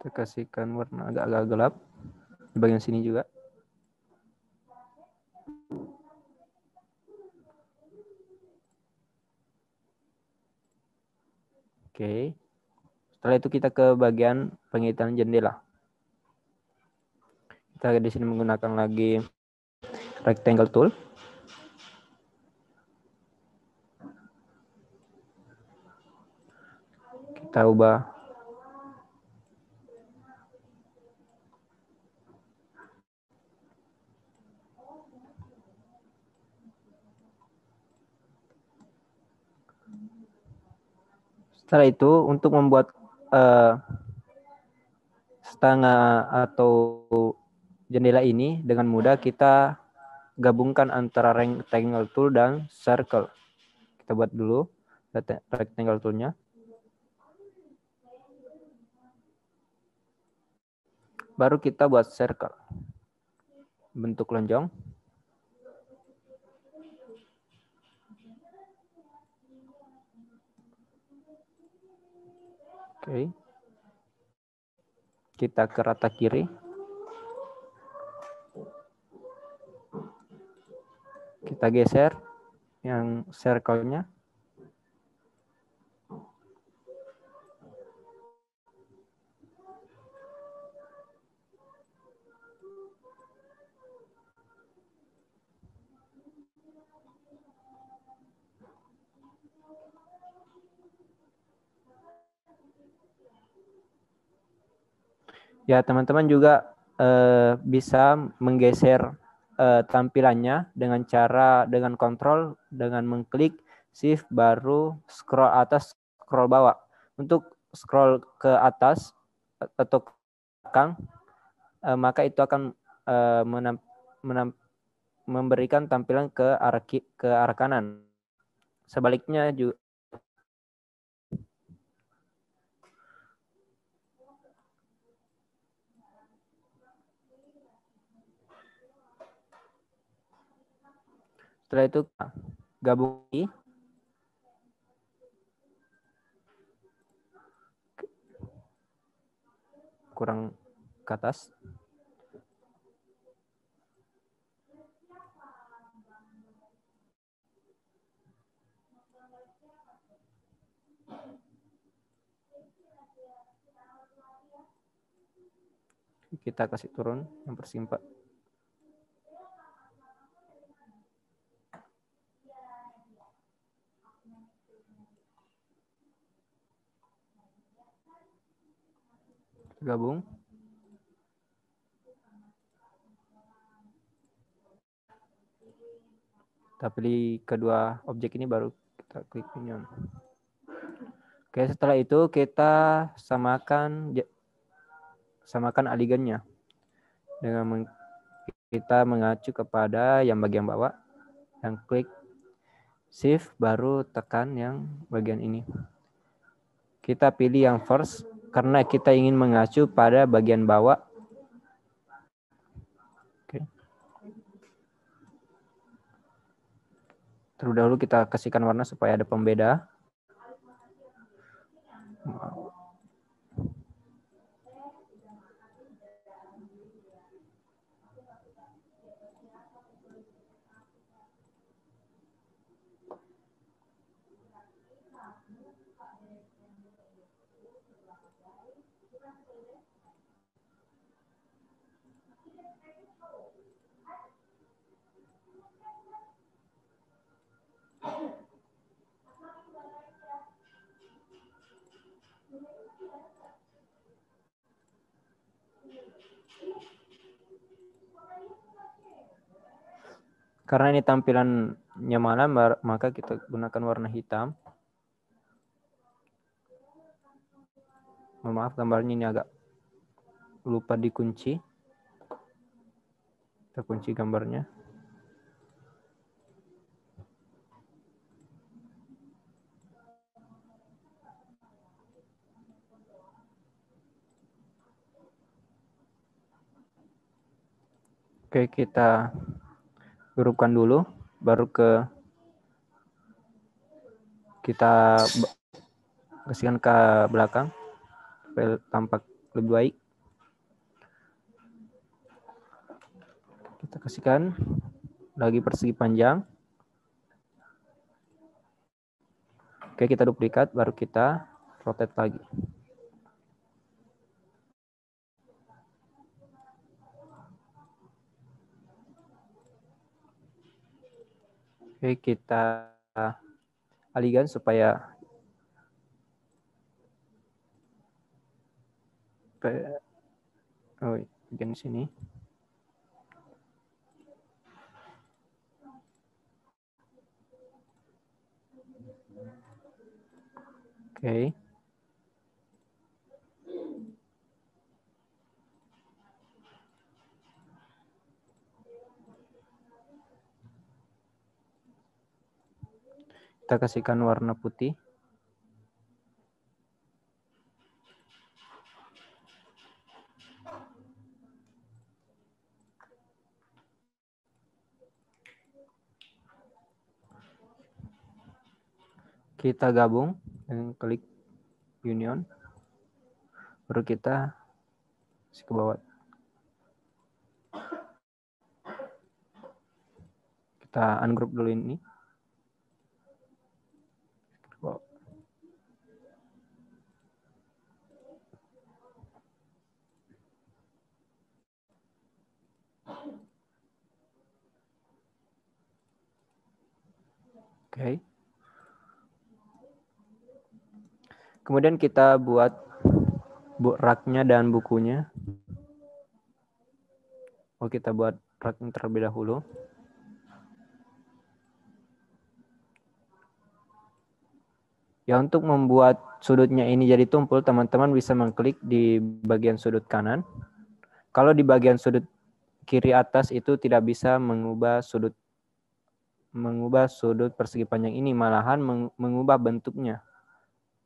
Kita kasihkan warna agak-agak gelap di bagian sini juga. Oke. Setelah itu kita ke bagian penghitungan jendela. Kita di sini menggunakan lagi rectangle tool. Kita ubah setelah itu untuk membuat setengah atau jendela ini dengan mudah kita gabungkan antara rectangle tool dan circle. Kita buat dulu rectangle toolnya. Baru kita buat circle. Bentuk lonjong. Oke. Kita ke rata kiri. Kita geser yang circle-nya. Ya, teman-teman juga bisa menggeser tampilannya dengan kontrol, dengan mengklik shift baru scroll atas, scroll bawah. Untuk scroll ke atas atau ke belakang, maka itu akan memberikan tampilan ke arah kanan. Sebaliknya juga. Setelah itu gabung kurang ke atas. Kita kasih turun yang persimpat. Gabung. Kita pilih kedua objek ini baru kita klik union. Oke, setelah itu kita samakan alignnya dengan kita mengacu kepada yang bagian bawah, yang klik shift baru tekan yang bagian ini. Kita pilih yang first karena kita ingin mengacu pada bagian bawah. Oke. Terlebih dahulu kita kasihkan warna supaya ada pembeda. Karena ini tampilannya malam, maka kita gunakan warna hitam. Maaf, gambarnya ini agak lupa dikunci. Kita kunci gambarnya. Oke, kita hurufkan dulu, baru kita kasihkan ke belakang supaya tampak lebih baik. Kita kasihkan lagi persegi panjang. Oke, kita duplikat, baru kita rotate lagi. Oke, kita alihkan supaya bagian sini. Oke. Kita kasihkan warna putih. Kita gabung dengan klik union. Baru kita kasih ke bawah. Kita ungroup dulu ini. Oke. Kemudian kita buat rak-nya dan bukunya. Kita buat rak-nya terlebih dahulu. Ya, untuk membuat sudutnya ini jadi tumpul, teman-teman bisa mengklik di bagian sudut kanan. Kalau di bagian sudut kiri atas itu tidak bisa mengubah sudut persegi panjang ini, malahan mengubah bentuknya.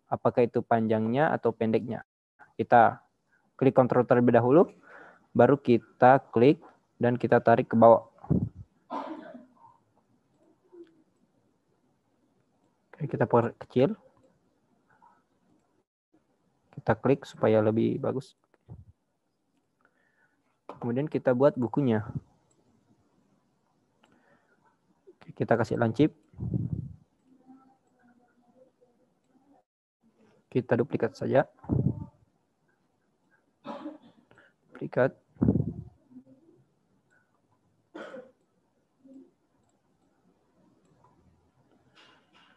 Apakah itu panjangnya atau pendeknya. Kita klik kontrol terlebih dahulu, baru kita klik dan kita tarik ke bawah. Oke, kita perkecil. Kita klik supaya lebih bagus. Kemudian kita buat bukunya. Kita kasih lancip. Kita duplikat saja. Duplikat.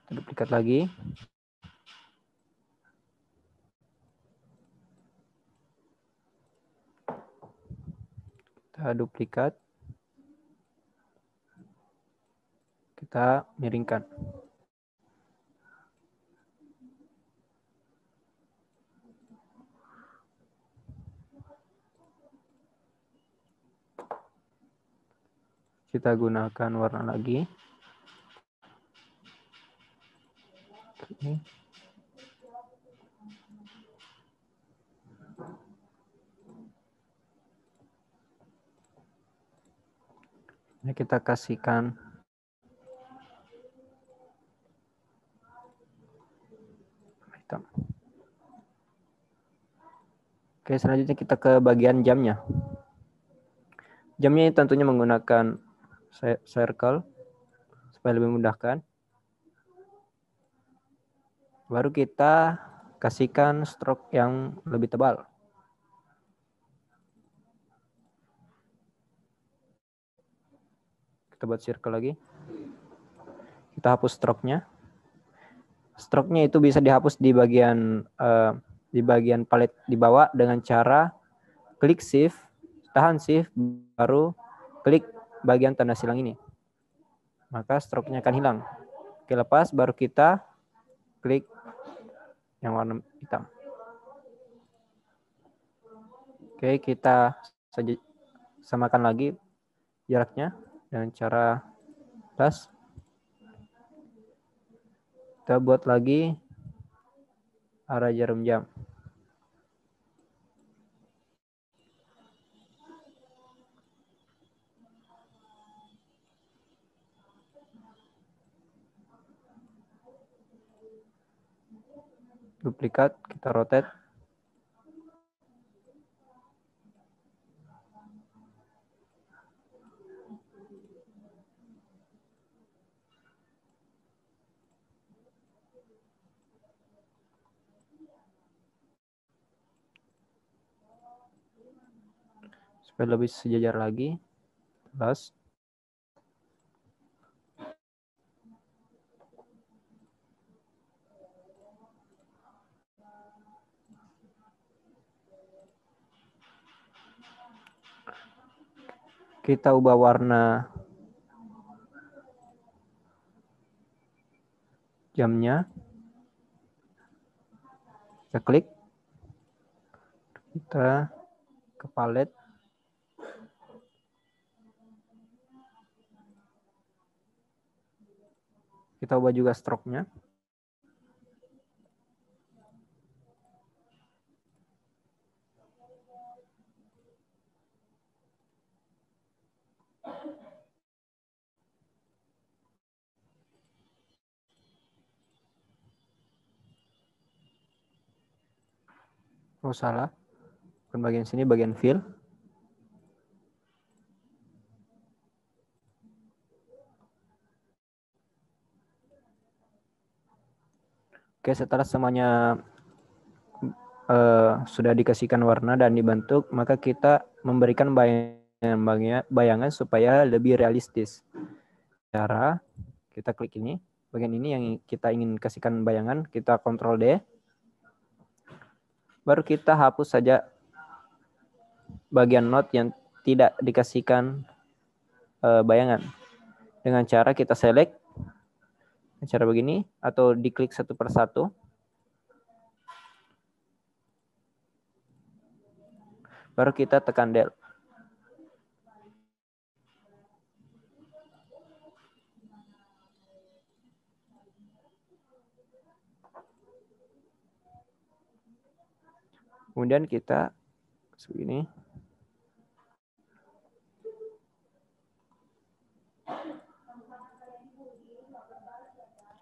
Kita duplikat lagi. Kita duplikat. Kita miringkan. Kita gunakan warna lagi. Oke. Ini kita kasihkan hitam. Oke, selanjutnya kita ke bagian jamnya. Jamnya ini tentunya menggunakan circle supaya lebih memudahkan. Baru kita kasihkan stroke yang lebih tebal. Kita buat circle lagi. Kita hapus stroke-nya. Stroke-nya itu bisa dihapus di bagian palet di bawah dengan cara klik shift, tahan shift, baru klik bagian tanda silang ini. Maka stroke-nya akan hilang. Oke, lepas baru kita klik yang warna hitam. Oke, kita samakan lagi jaraknya dengan cara plus. Kita buat lagi arah jarum jam. Duplikat, kita rotate. Supaya lebih sejajar lagi. Plus. Kita ubah warna jamnya. Kita klik. Kita ke palet. Kita ubah juga stroke-nya. Oh salah. Bukan bagian sini, bagian fill. Oke, setelah semuanya sudah dikasihkan warna dan dibentuk, maka kita memberikan bayangan supaya lebih realistis. Cara kita klik ini, bagian ini yang kita ingin kasihkan bayangan, kita Ctrl D. Baru kita hapus saja bagian note yang tidak dikasihkan bayangan. Dengan cara kita select, cara begini, atau diklik satu persatu. Baru kita tekan del. Kemudian kita segini.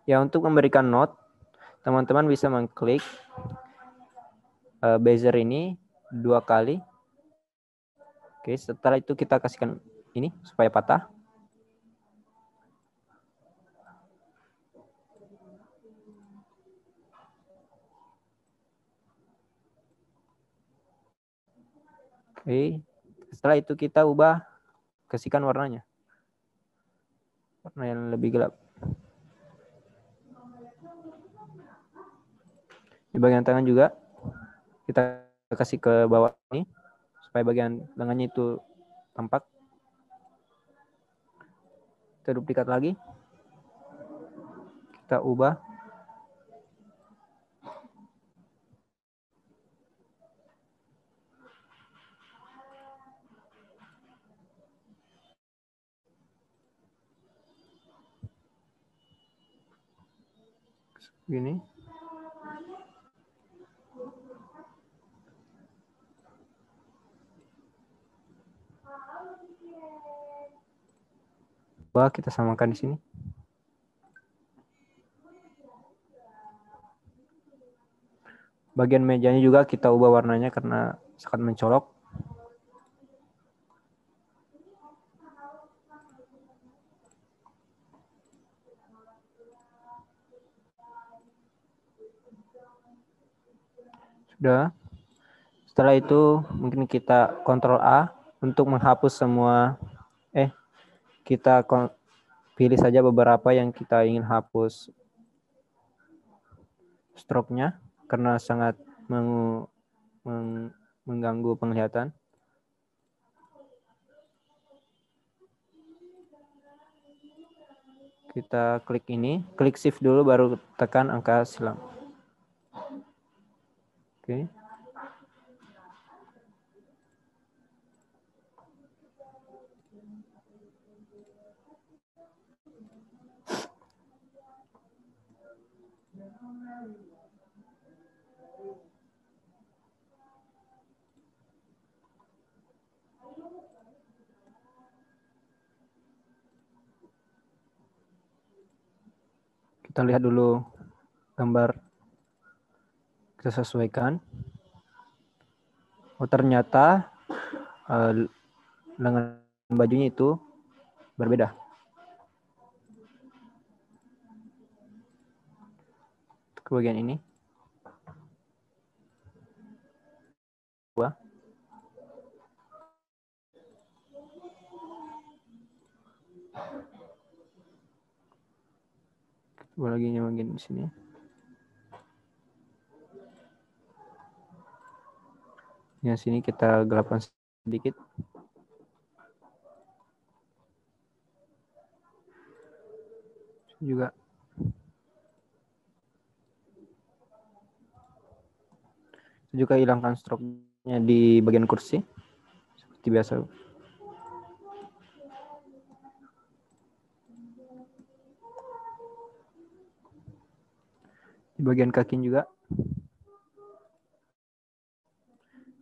Ya, untuk memberikan note, teman-teman bisa mengklik bezier ini 2 kali. Oke, setelah itu kita kasihkan ini supaya patah. Oke, setelah itu kita ubah, kasihkan warnanya. Warna yang lebih gelap. Di bagian tangan juga kita kasih ke bawah ini supaya bagian lengannya itu tampak. Kita duplikat lagi. Kita ubah. Gini. Coba kita samakan di sini. Bagian mejanya juga kita ubah warnanya karena sangat mencolok. Sudah. Setelah itu mungkin kita Ctrl A untuk menghapus semua. Kita pilih saja beberapa yang kita ingin hapus stroke-nya karena sangat mengganggu penglihatan. Kita klik ini, klik shift dulu baru tekan angka silang. Oke. Kita lihat dulu gambar, kita sesuaikan. Oh ternyata lengan bajunya itu berbeda. Ke bagian ini. Coba lagi bagian di sini. Yang sini kita gelapkan sedikit. Juga hilangkan stroke-nya di bagian kursi seperti biasa. Di bagian kaki juga.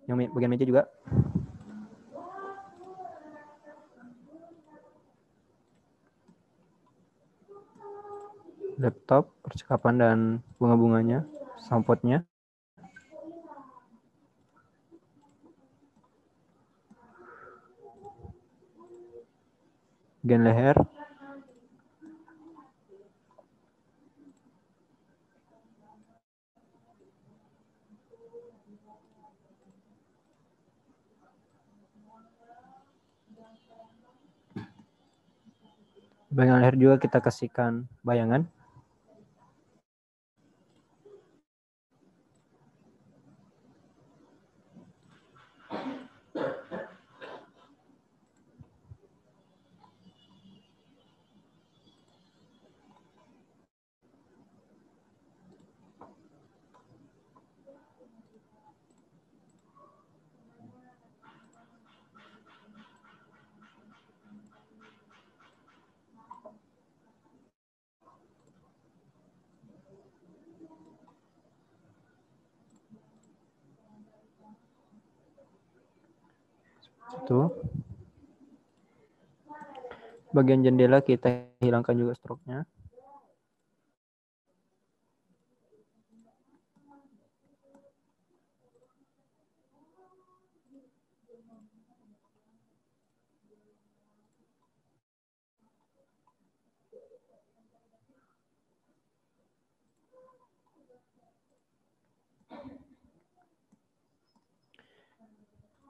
Yang bagian meja juga. Laptop, percakapan dan bunga-bunganya, soundboard-nya. Bagian leher. Bagian leher juga kita kasihkan bayangan. Itu. Bagian jendela kita hilangkan juga stroke-nya.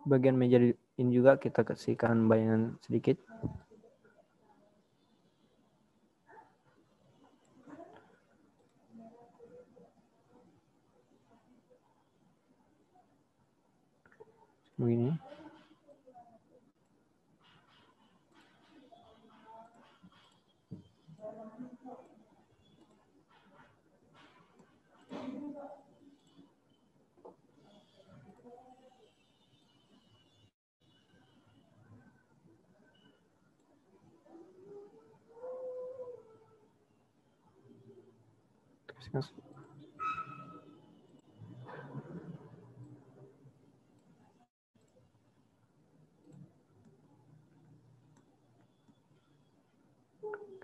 Bagian meja ini juga kita kasihkan bayangan sedikit. Begini.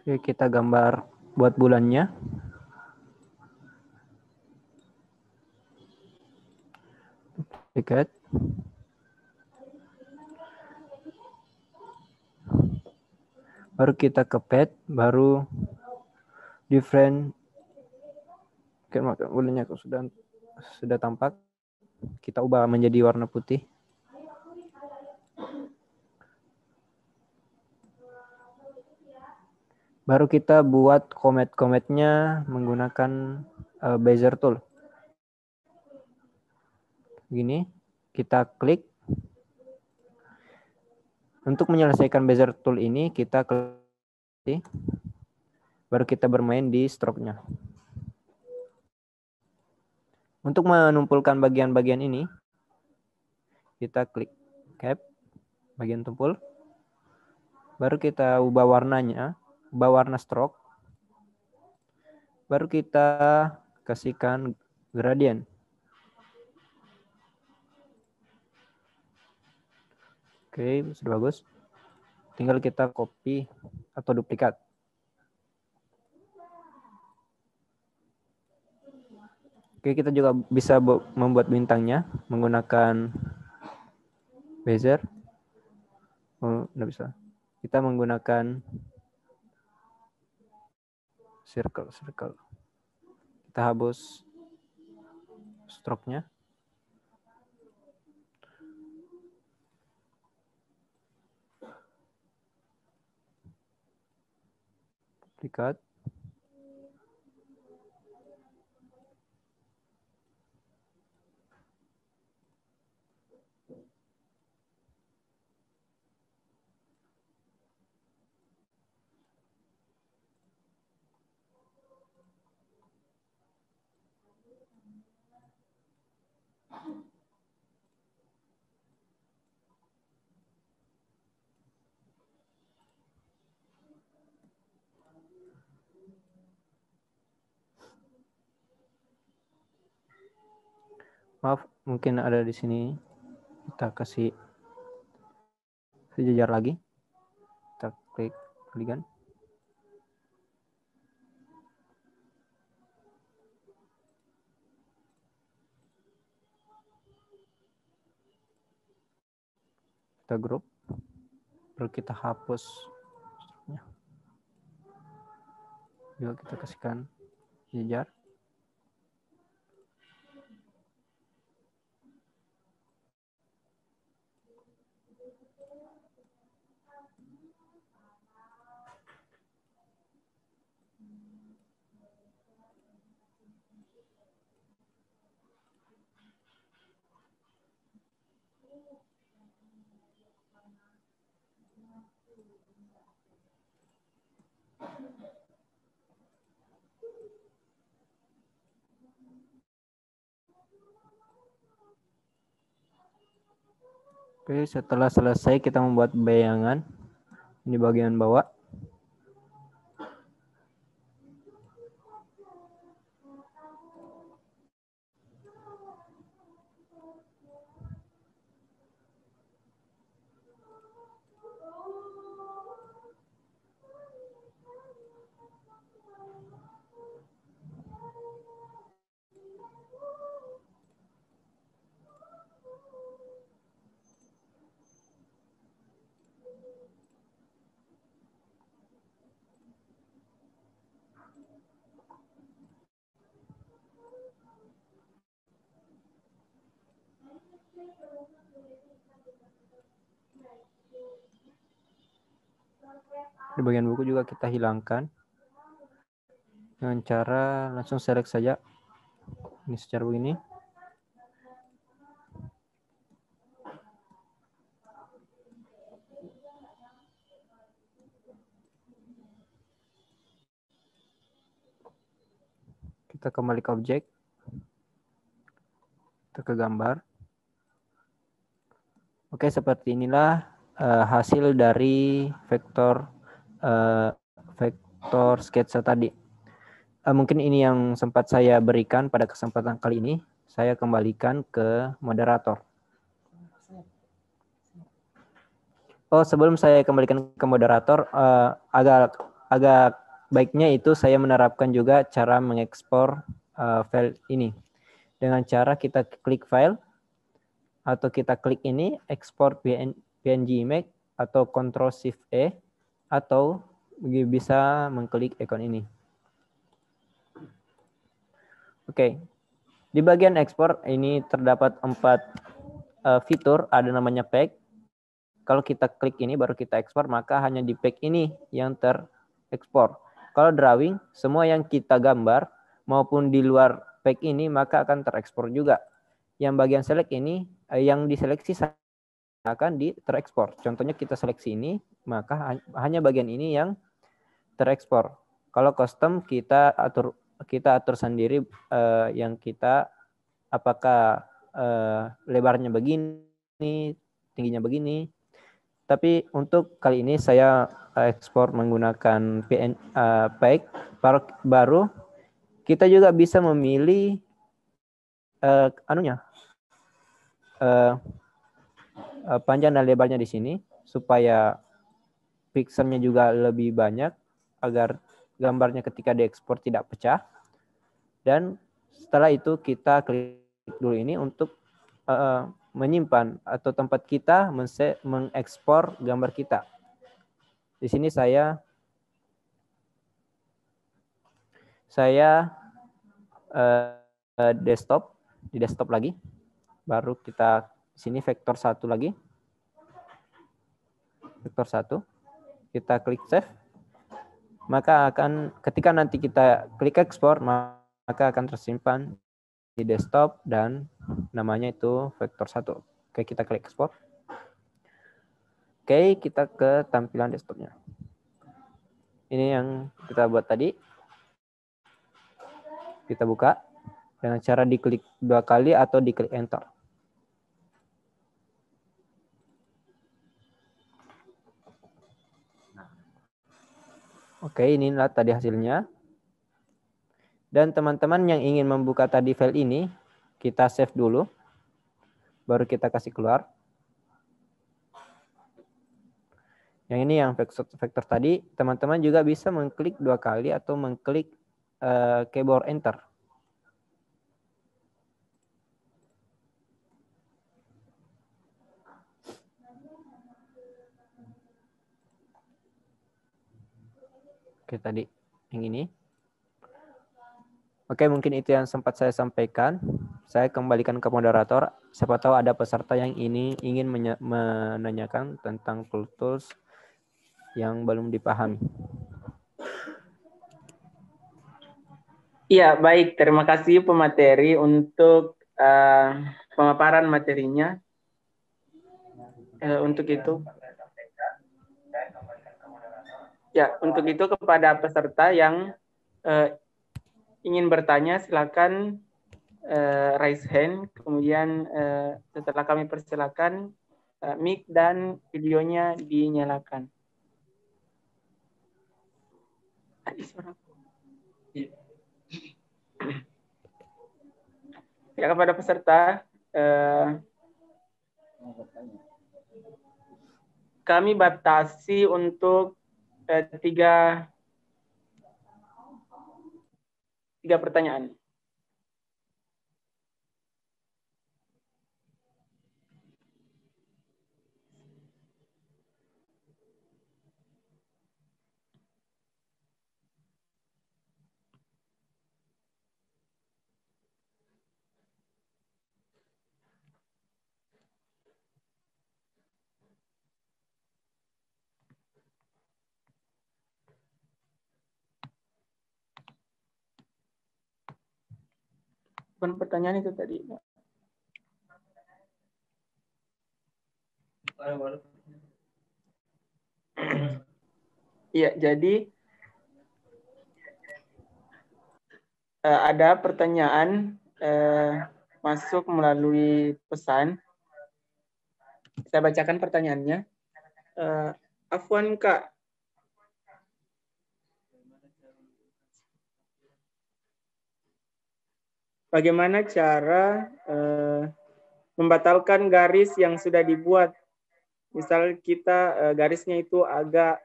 Oke, kita gambar buat bulannya. Duplicate. Baru kita ke pad, baru different. Oke, bulannya sudah tampak. Kita ubah menjadi warna putih. Baru kita buat komet-kometnya menggunakan Bezier tool. Gini, kita klik. Untuk menyelesaikan Bezier tool ini kita klik, baru kita bermain di stroke-nya. Untuk menumpulkan bagian-bagian ini, kita klik cap, bagian tumpul. Baru kita ubah warnanya, ubah warna stroke. Baru kita kasihkan gradient. Oke, sudah bagus. Tinggal kita copy atau duplikat. Oke, kita juga bisa membuat bintangnya menggunakan Bezier. Oh, nggak bisa. Kita menggunakan circle. Kita hapus stroke-nya. Duplikat. Maaf, mungkin ada di sini. Kita kasih sejajar lagi. Kita klik kalikan. Kita grup. Baru kita hapus. Juga kita kasihkan sejajar. Oke, setelah selesai kita membuat bayangan di bagian bawah. Di bagian buku juga kita hilangkan dengan cara langsung select saja ini secara begini. Kita kembali ke objek, kita ke gambar. Oke, seperti inilah hasil dari vektor sketsa tadi. Mungkin ini yang sempat saya berikan pada kesempatan kali ini. Saya kembalikan ke moderator. Oh, sebelum saya kembalikan ke moderator, agak baiknya itu saya menerapkan juga cara mengekspor file ini. Dengan cara kita klik file, atau kita klik ini, export PNG image, atau Ctrl+Shift+E, atau bisa mengklik ikon ini. Oke, di bagian ekspor ini terdapat 4 fitur, ada namanya pack. Kalau kita klik ini baru kita ekspor, maka hanya di pack ini yang ekspor. Kalau drawing, semua yang kita gambar maupun di luar pack ini maka akan terekspor juga. Yang bagian select ini yang diseleksi akan terekspor. Contohnya kita seleksi ini, maka hanya bagian ini yang terekspor. Kalau custom kita atur sendiri yang kita apakah lebarnya begini, tingginya begini. Tapi untuk kali ini saya ekspor menggunakan pack. Baru kita juga bisa memilih panjang dan lebarnya di sini supaya pixelnya juga lebih banyak agar gambarnya ketika diekspor tidak pecah. Dan setelah itu kita klik dulu ini untuk menyimpan atau tempat kita mengekspor gambar kita. Di sini saya desktop, di desktop lagi. Baru kita sini vektor 1 lagi. Vektor 1. Kita klik save. Maka akan ketika nanti kita klik ekspor maka akan tersimpan di desktop dan namanya itu vektor 1. Oke, kita klik ekspor. Oke, kita ke tampilan desktopnya. Ini yang kita buat tadi. Kita buka dengan cara diklik 2 kali atau diklik enter. Oke, inilah tadi hasilnya. Dan teman-teman yang ingin membuka tadi file ini, kita save dulu. Baru kita kasih keluar. Yang ini yang vektor tadi, teman-teman juga bisa mengklik 2 kali atau mengklik keyboard enter. Oke, tadi yang ini. Oke, mungkin itu yang sempat saya sampaikan. Saya kembalikan ke moderator. Siapa tahu ada peserta yang ingin menanyakan tentang Pro Tools yang belum dipahami. Iya, baik. Terima kasih pemateri untuk pemaparan materinya. Untuk itu, kepada peserta yang ingin bertanya, silakan raise hand. Kemudian setelah kami persilakan, mic dan videonya dinyalakan. Ya, kepada peserta, kami batasi untuk tiga pertanyaan. Bukan pertanyaan itu tadi. Iya, jadi ada pertanyaan masuk melalui pesan. Saya bacakan pertanyaannya. Afwan Kak, bagaimana cara membatalkan garis yang sudah dibuat? Misal kita garisnya itu agak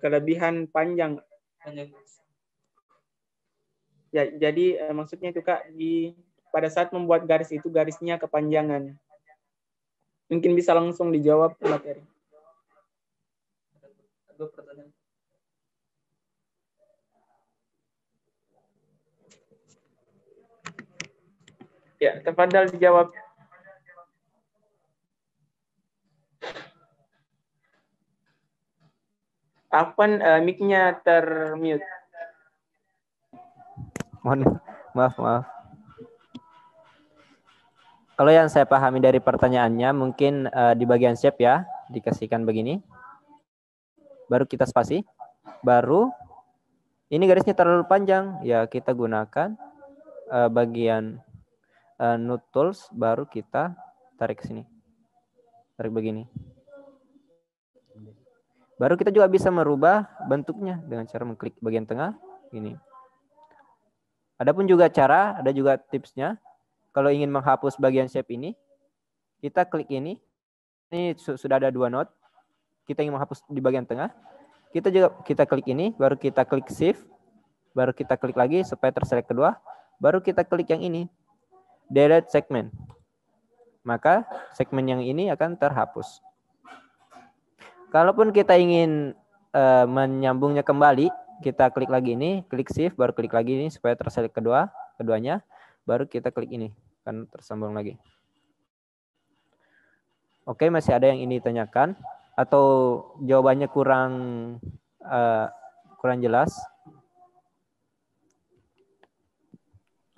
kelebihan panjang. Ya, jadi maksudnya itu Kak, pada saat membuat garis itu garisnya kepanjangan. Mungkin bisa langsung dijawab materi. Ya, tafadhal dijawab. Afwan, mic-nya termute. Maaf. Kalau yang saya pahami dari pertanyaannya mungkin di bagian shape ya, dikasihkan begini. Baru kita spasi. Baru ini garisnya terlalu panjang, ya kita gunakan bagian node tools, baru kita tarik ke sini. Tarik begini. Baru kita juga bisa merubah bentuknya dengan cara mengklik bagian tengah ini. Adapun juga ada juga tipsnya. Kalau ingin menghapus bagian shape ini, kita klik ini. Ini sudah ada 2 node. Kita ingin menghapus di bagian tengah. Kita klik ini, baru kita klik shift, baru kita klik lagi supaya terselect kedua, baru kita klik yang ini, delete segment. Maka segmen yang ini akan terhapus. Kalaupun kita ingin menyambungnya kembali, kita klik lagi ini, klik shift, baru klik lagi ini supaya terselect keduanya, baru kita klik ini, kan tersambung lagi. Oke, masih ada yang ini tanyakan atau jawabannya kurang jelas?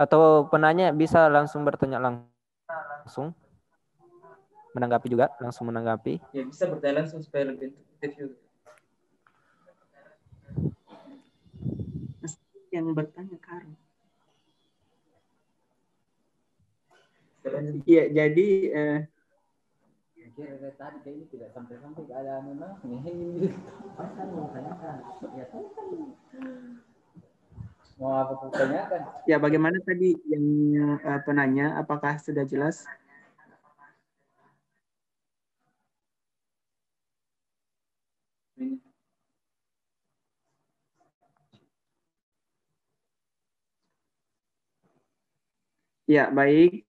Atau penanya bisa langsung bertanya langsung, menanggapi juga, langsung menanggapi. Ya bisa bertanya langsung supaya lebih intuitif juga. Yang bertanya Karo. Iya, jadi tadi kayaknya tidak sampai ada memang mau apa pertanyakan? Ya, bagaimana tadi yang penanya? Apakah sudah jelas? Ya, baik.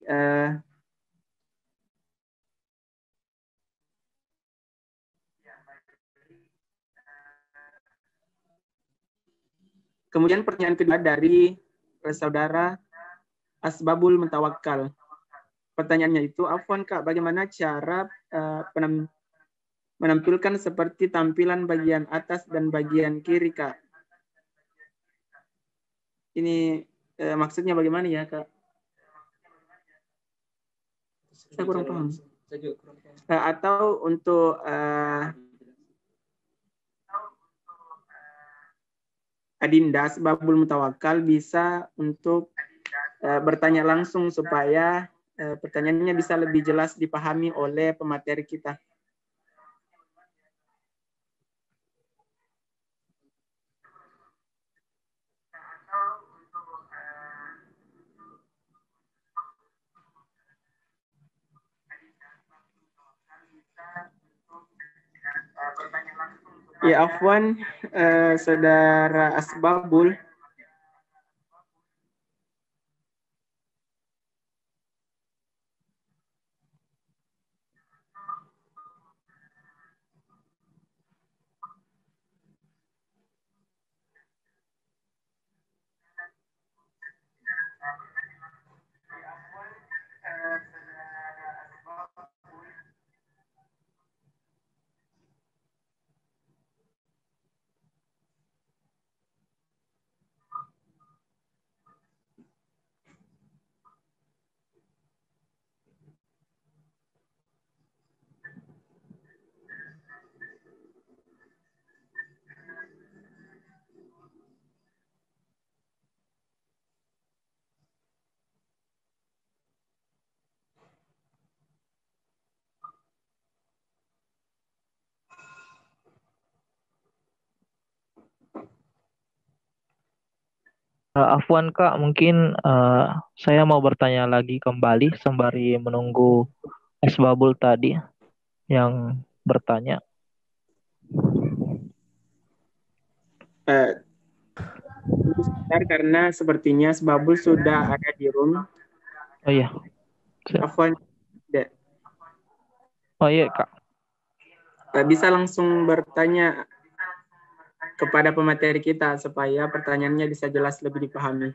Kemudian pertanyaan kedua dari saudara Asbabul Mutawakkal. Pertanyaannya itu, Afwan Kak, bagaimana cara menampilkan seperti tampilan bagian atas dan bagian kiri Kak? Ini maksudnya bagaimana ya Kak? Saya kurang paham. Atau untuk Adinda Asbabul Mutawakkal bisa untuk bertanya langsung supaya pertanyaannya bisa lebih jelas dipahami oleh pemateri kita. Ya, Afwan, saudara Asbabul. Afwan Kak, mungkin saya mau bertanya lagi kembali sembari menunggu Asbabul tadi yang bertanya. Sebentar, karena sepertinya Asbabul sudah ada di room. Oh iya. Afwan, Oh iya Kak. bisa langsung bertanya kepada pemateri kita supaya pertanyaannya bisa jelas lebih dipahami.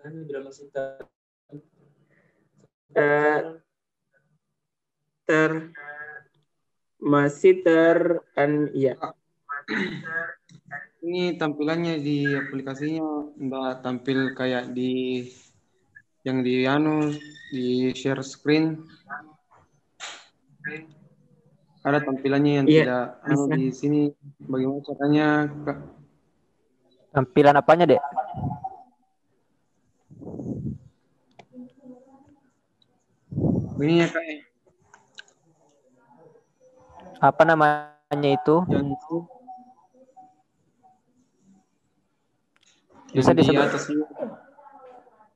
Eh, masih ya. Ini tampilannya di aplikasinya nggak tampil kayak di yang di share screen. Ada tampilannya yang Iya, tidak bisa. di sini. Bagaimana caranya, Kak? Tampilan apanya, Dek? Ini ya, Kak. Apa namanya itu? Yang Bisa di disebut atas ini.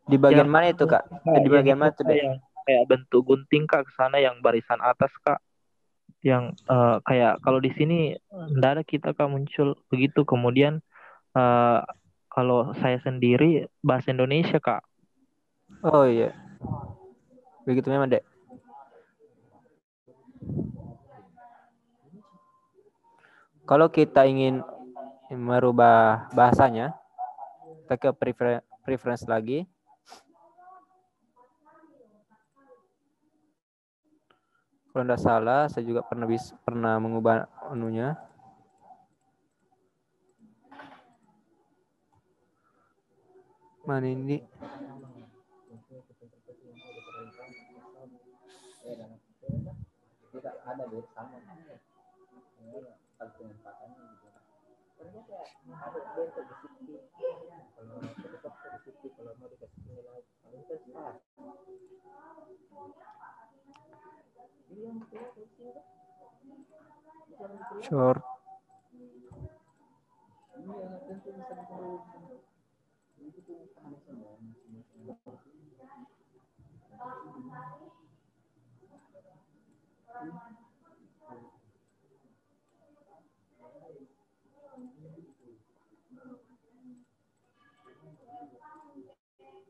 di bagian Yang mana itu, Kak? Di yang bagian itu mana itu, Kak, Dek? yang kayak bentuk gunting Kak ke sana yang barisan atas Kak. Yang kayak kalau di sini enggak ada kita Kak muncul begitu. Kemudian kalau saya sendiri bahasa Indonesia Kak. Oh iya. Begitu memang, Dek. Kalau kita ingin merubah bahasanya, kita ke preference lagi. Kalau tidak salah, saya juga pernah mengubah anunya. Mana ini? Tidak ada deh sama. Kalau penempatannya gitu. Ada bentuk di situ. Kalau tetap di situ, kalau mau dikasih nilai, paling besar. Short.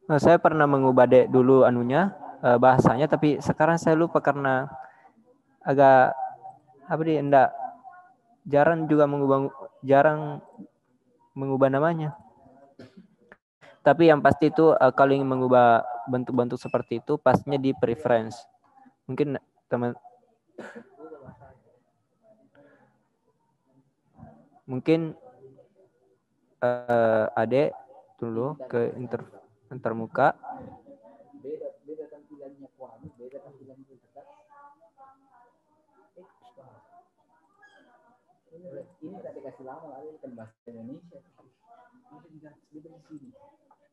Nah, saya pernah mengubah Dek dulu anunya bahasanya, tapi sekarang saya lupa karena agak apa dia enggak jarang mengubah namanya. Tapi yang pasti itu kalau ingin mengubah bentuk-bentuk seperti itu pastinya di preference. Mungkin teman Adek dulu ke intermuka. Beda tampilannya kuami, beda tampilannya kita. Ini tak dikasih lama lagi kan bahasa Indonesia. Ini tidak beda di sini.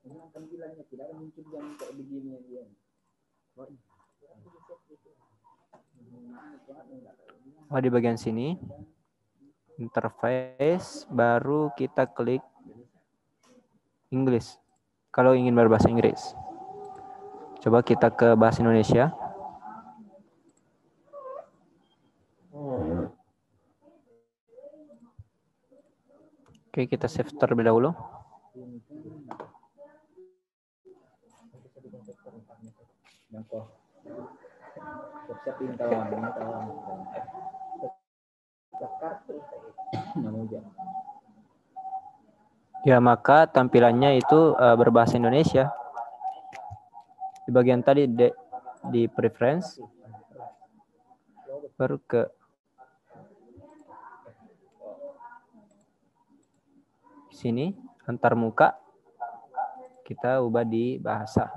Ini tampilannya tidak ada muncul yang kayak begini dia. Oh, di bagian sini interface baru kita klik English. Kalau ingin berbahasa Inggris. Coba kita ke bahasa Indonesia. Oke, kita save terlebih dahulu. Ya, maka tampilannya itu berbahasa Indonesia. Di bagian tadi di preference baru ke sini antar muka kita ubah di bahasa.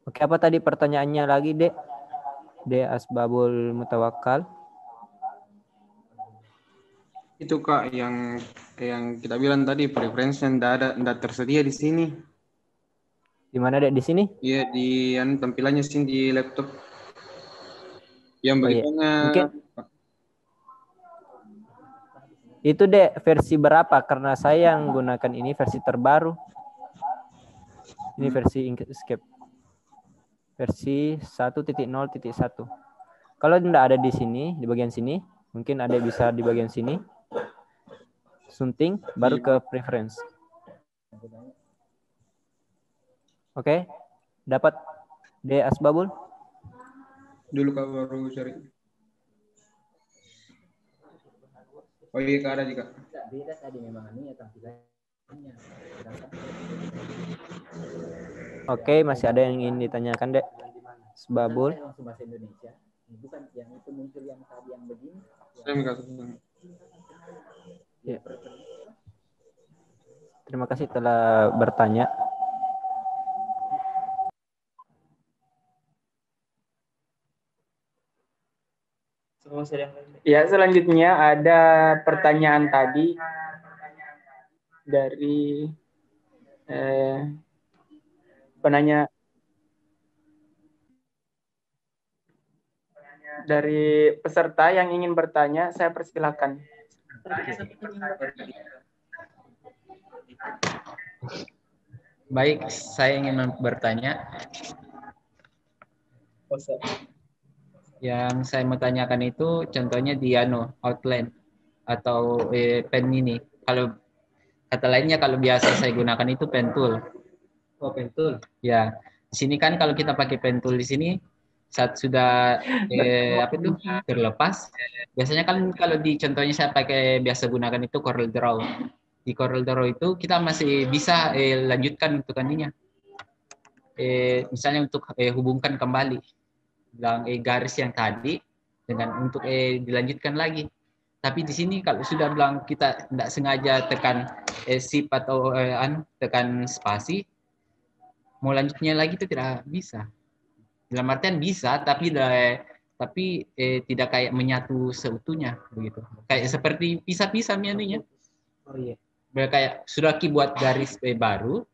Oke, apa tadi pertanyaannya lagi, Dek? Asbabul mutawakkal. Itu Kak yang kita bilang tadi preference-nya enggak tersedia di sini. Di mana, Dek? Di sini? Iya, di tampilannya sini di laptop. Yang Oh, iya. bagaimana? Mungkin itu Dek versi berapa? Karena saya yang gunakan ini versi terbaru. Ini versi Inkscape. Versi 1.0.1. Kalau tidak ada di sini, di bagian sini, mungkin ada bisa di bagian sini. Sunting, baru ke preference. Oke, dapat Asbabul? Dulu Kak baru cari. Oh iya Kak, ada juga. Tidak beda tadi memang anunya tampilannya. Sedangkan Oke, masih ada yang ingin ditanyakan, Dek? Sebabul. saya langsung bahasa Indonesia. Bukan yang itu muncul yang tadi yang begini. Saya Kak. Ya. Terima kasih telah bertanya. Ya, selanjutnya ada pertanyaan tadi dari penanya dari peserta yang ingin bertanya. Saya persilakan. Baik, saya ingin bertanya. Yang saya mau tanyakan itu contohnya di Outline atau pen ini. Kalau kata lainnya kalau biasa saya gunakan itu pen tool. Oh, pen tool. Ya, di sini kan kalau kita pakai pen tool di sini saat sudah terlepas, biasanya kan kalau di contohnya saya pakai biasa gunakan itu Corel Draw. Di Corel Draw itu kita masih bisa lanjutkan untuk aninya. Misalnya untuk hubungkan kembali bilang garis yang tadi dengan untuk dilanjutkan lagi. Tapi di sini kalau sudah bilang kita tidak sengaja tekan shift atau tekan spasi, mau lanjutnya lagi itu tidak bisa. Dalam artian bisa, tapi tidak kayak menyatu seutuhnya begitu. Kayak seperti pisah-pisah menunya. Oh iya. Kayak sudah buat garis baru,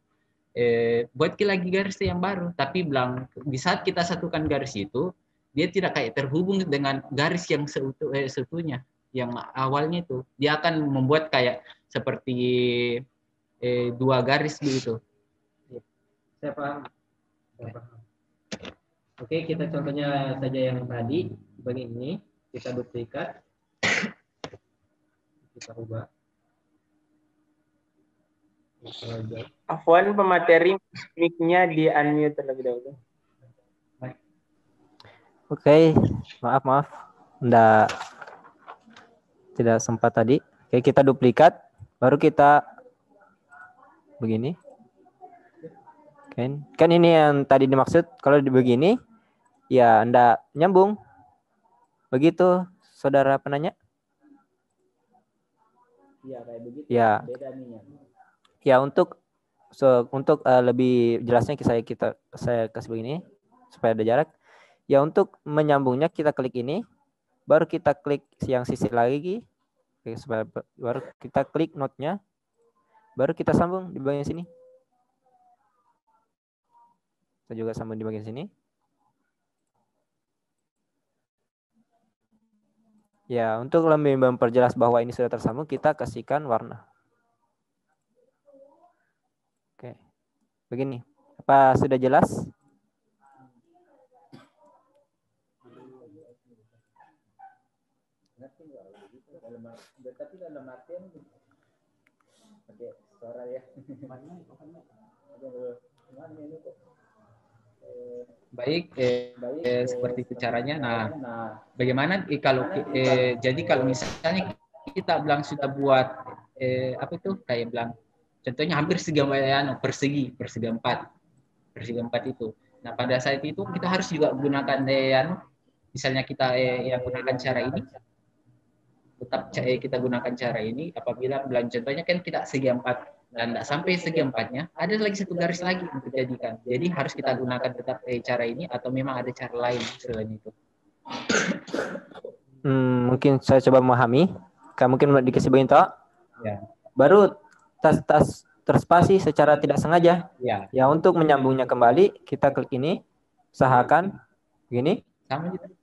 buat lagi garis yang baru. Tapi bilang di saat kita satukan garis itu, dia tidak kayak terhubung dengan garis yang seutuhnya. Yang awalnya itu, dia akan membuat kayak seperti dua garis begitu. Saya paham. Oke, kita contohnya saja yang tadi begini, kita duplikat, kita ubah. Afwan, pemateri mic-nya di unmute terlebih dahulu. Oke, maaf. Tidak sempat tadi. Oke, kita duplikat, baru kita begini. Kan ini yang tadi dimaksud. Kalau begini, ya Anda nyambung. Begitu, saudara penanya? Iya, kayak begitu. Ya. Beda nih. Ya, untuk lebih jelasnya saya kasih begini supaya ada jarak. Ya, untuk menyambungnya kita klik ini, baru kita klik yang sisi lagi. Oke, baru kita klik node-nya, baru kita sambung di bagian sini. Kita juga sambung di bagian sini. Ya, untuk lebih memperjelas bahwa ini sudah tersambung, kita kasihkan warna. Oke, begini. Apa sudah jelas? Tapi dalam artian pakai suara ya. Baik, seperti itu caranya. Nah, bagaimana kalau jadi kalau misalnya kita bilang sudah buat apa itu kayak bilang contohnya hampir persegi 4 itu. Nah, pada saat itu kita harus juga gunakan misalnya kita yang gunakan cara ini, tetap kita gunakan cara ini apabila bilang contohnya kan kita segi 4 dan tidak sampai segi 4-nya, ada lagi satu garis lagi untuk jadikan. Jadi harus kita gunakan tetap cara ini atau memang ada cara lain selain itu. Mungkin saya coba memahami. Kamu mungkin dikasih begini toh? Ya. Baru tas terspasi secara tidak sengaja. Ya. Ya, untuk menyambungnya kembali, kita klik ini, usahakan begini. Sama gitu.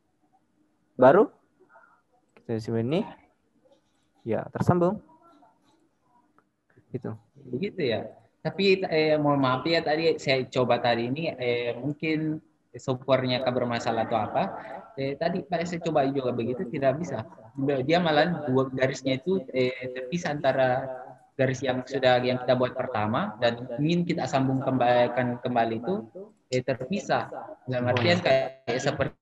Baru kita isi ini. Ya, tersambung. Gitu. Begitu ya. Tapi mohon maaf ya tadi saya coba tadi ini mungkin softwarenya bermasalah atau apa. Tadi saya coba juga begitu tidak bisa. Dia malah dua garisnya itu terpisah antara garis yang kita buat pertama dan ingin kita sambung kembali itu terpisah. Dalam artian kayak seperti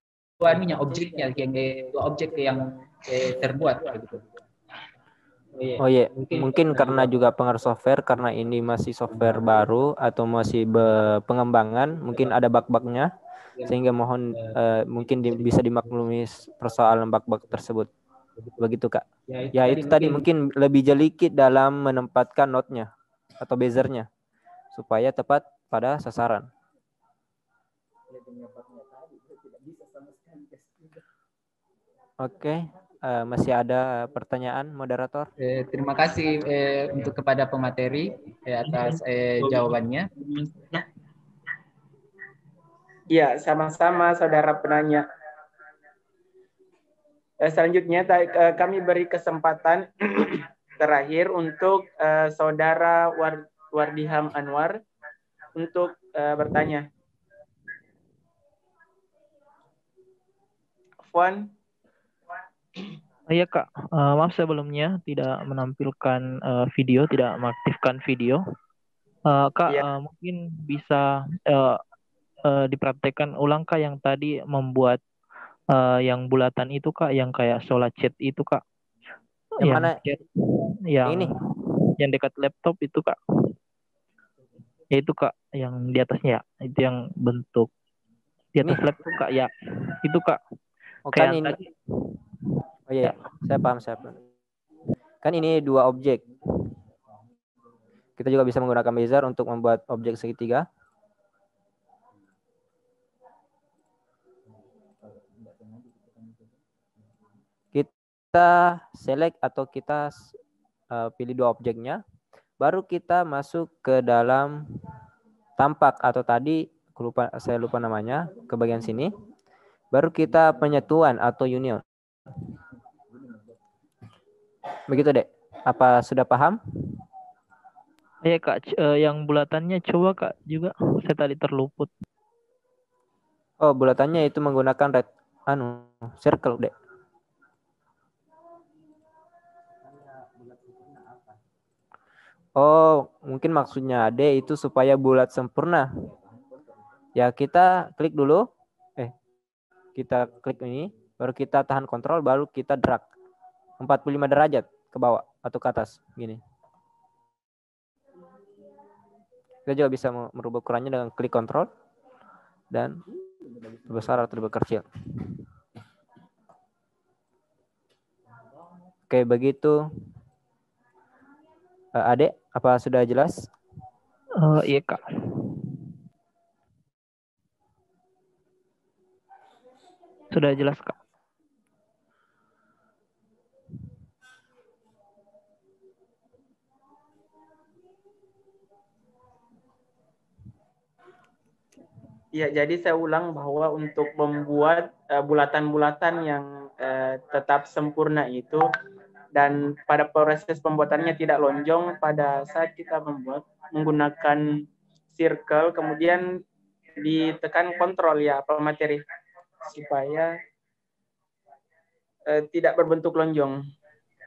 objeknya yang dua objek yang terbuat gitu. Oh iya, mungkin karena juga pengaruh software, karena ini masih software baru atau masih pengembangan, mungkin ada bug-bugnya, sehingga mohon mungkin bisa dimaklumi persoalan bug-bug tersebut. Begitu Kak. Ya itu tadi mungkin lebih jelikit dalam menempatkan node-nya atau bezel-nya supaya tepat pada sasaran. Oke, masih ada pertanyaan moderator? Terima kasih untuk kepada pemateri atas jawabannya. Ya, sama-sama saudara penanya. Selanjutnya kami beri kesempatan terakhir untuk saudara Wardiham Anwar untuk bertanya. Afwan. Iya Kak, maaf sebelumnya tidak menampilkan video, tidak mengaktifkan video. Kak, Ya. mungkin bisa dipraktekkan ulang Kak yang tadi membuat yang bulatan itu Kak, yang kayak sholat chat itu Kak. Yang mana? Yang dekat laptop itu Kak. Ya itu Kak, yang di atasnya ya, itu yang bentuk di atas laptop Kak ya. Itu Kak. Oh, kan ini. Tadi. Oh iya, saya paham. Kan ini dua objek. Kita juga bisa menggunakan bezier untuk membuat objek segitiga. Kita select atau kita pilih dua objeknya, baru kita masuk ke dalam tampak atau tadi saya lupa namanya, ke bagian sini. Baru kita penyatuan atau union. Begitu Dek. Apa sudah paham? Iya Kak, yang bulatannya coba Kak juga. Saya tadi terluput. Oh, bulatannya itu menggunakan circle Dek. Oh, mungkin maksudnya D itu supaya bulat sempurna. Ya, kita klik dulu. Kita klik ini, baru kita tahan kontrol, baru kita drag 45 derajat ke bawah atau ke atas, gini. Kita juga bisa merubah ukurannya dengan klik kontrol dan terbesar atau terkecil. Oke, begitu. Adek, apa sudah jelas? Iya Kak. Sudah jelas Kak. Ya, jadi saya ulang bahwa untuk membuat bulatan-bulatan yang tetap sempurna itu dan pada proses pembuatannya tidak lonjong pada saat kita membuat menggunakan circle, kemudian ditekan kontrol ya pemateri supaya tidak berbentuk lonjong.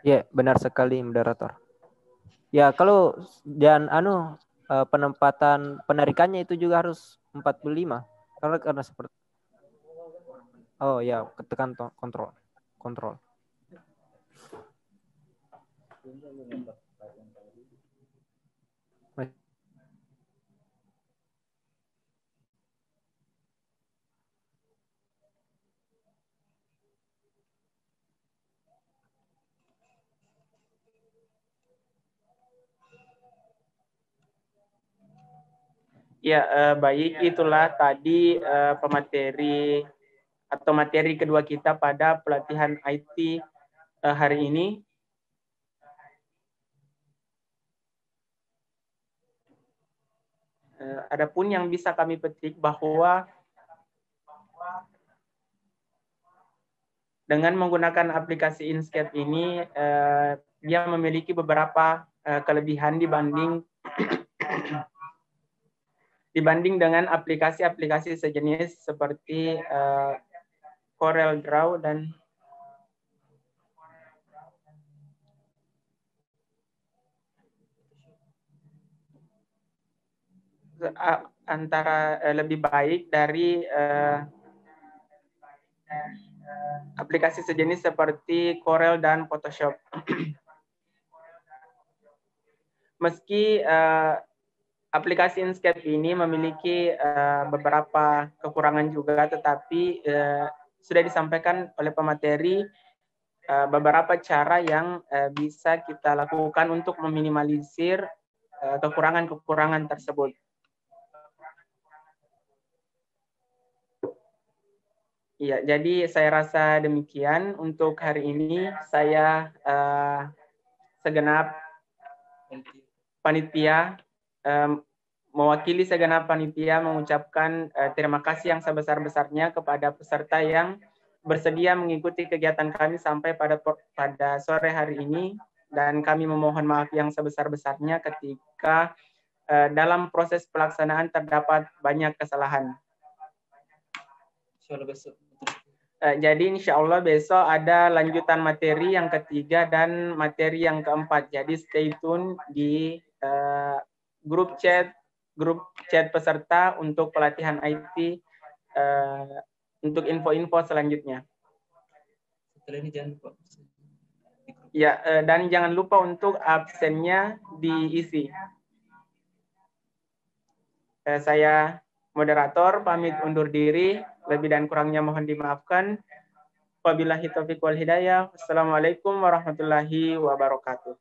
Ya, benar sekali moderator. Ya, kalau dan penempatan penarikannya itu juga harus 45 karena seperti oh ya, tekan kontrol. Ya, baik, itulah tadi pemateri atau materi kedua kita pada pelatihan IT hari ini. Adapun yang bisa kami petik bahwa dengan menggunakan aplikasi Inkscape ini, dia memiliki beberapa kelebihan dibanding dengan aplikasi-aplikasi sejenis seperti Corel Draw dan lebih baik dari aplikasi sejenis seperti Corel dan Photoshop. meski aplikasi Inkscape ini memiliki beberapa kekurangan juga, tetapi sudah disampaikan oleh pemateri beberapa cara yang bisa kita lakukan untuk meminimalisir kekurangan-kekurangan tersebut. Iya, jadi saya rasa demikian untuk hari ini. Saya segenap panitia, mewakili segenap panitia mengucapkan terima kasih yang sebesar-besarnya kepada peserta yang bersedia mengikuti kegiatan kami sampai pada sore hari ini, dan kami memohon maaf yang sebesar-besarnya ketika dalam proses pelaksanaan terdapat banyak kesalahan. Jadi insya Allah besok ada lanjutan materi yang ketiga dan materi yang keempat. Jadi stay tune di grup chat peserta untuk pelatihan IT untuk info-info selanjutnya. Setelah ini jangan lupa. Ya, dan jangan lupa untuk absennya diisi. Saya moderator pamit undur diri, lebih dan kurangnya mohon dimaafkan. Wabillahi taufiq wal hidayah. Wassalamualaikum warahmatullahi wabarakatuh.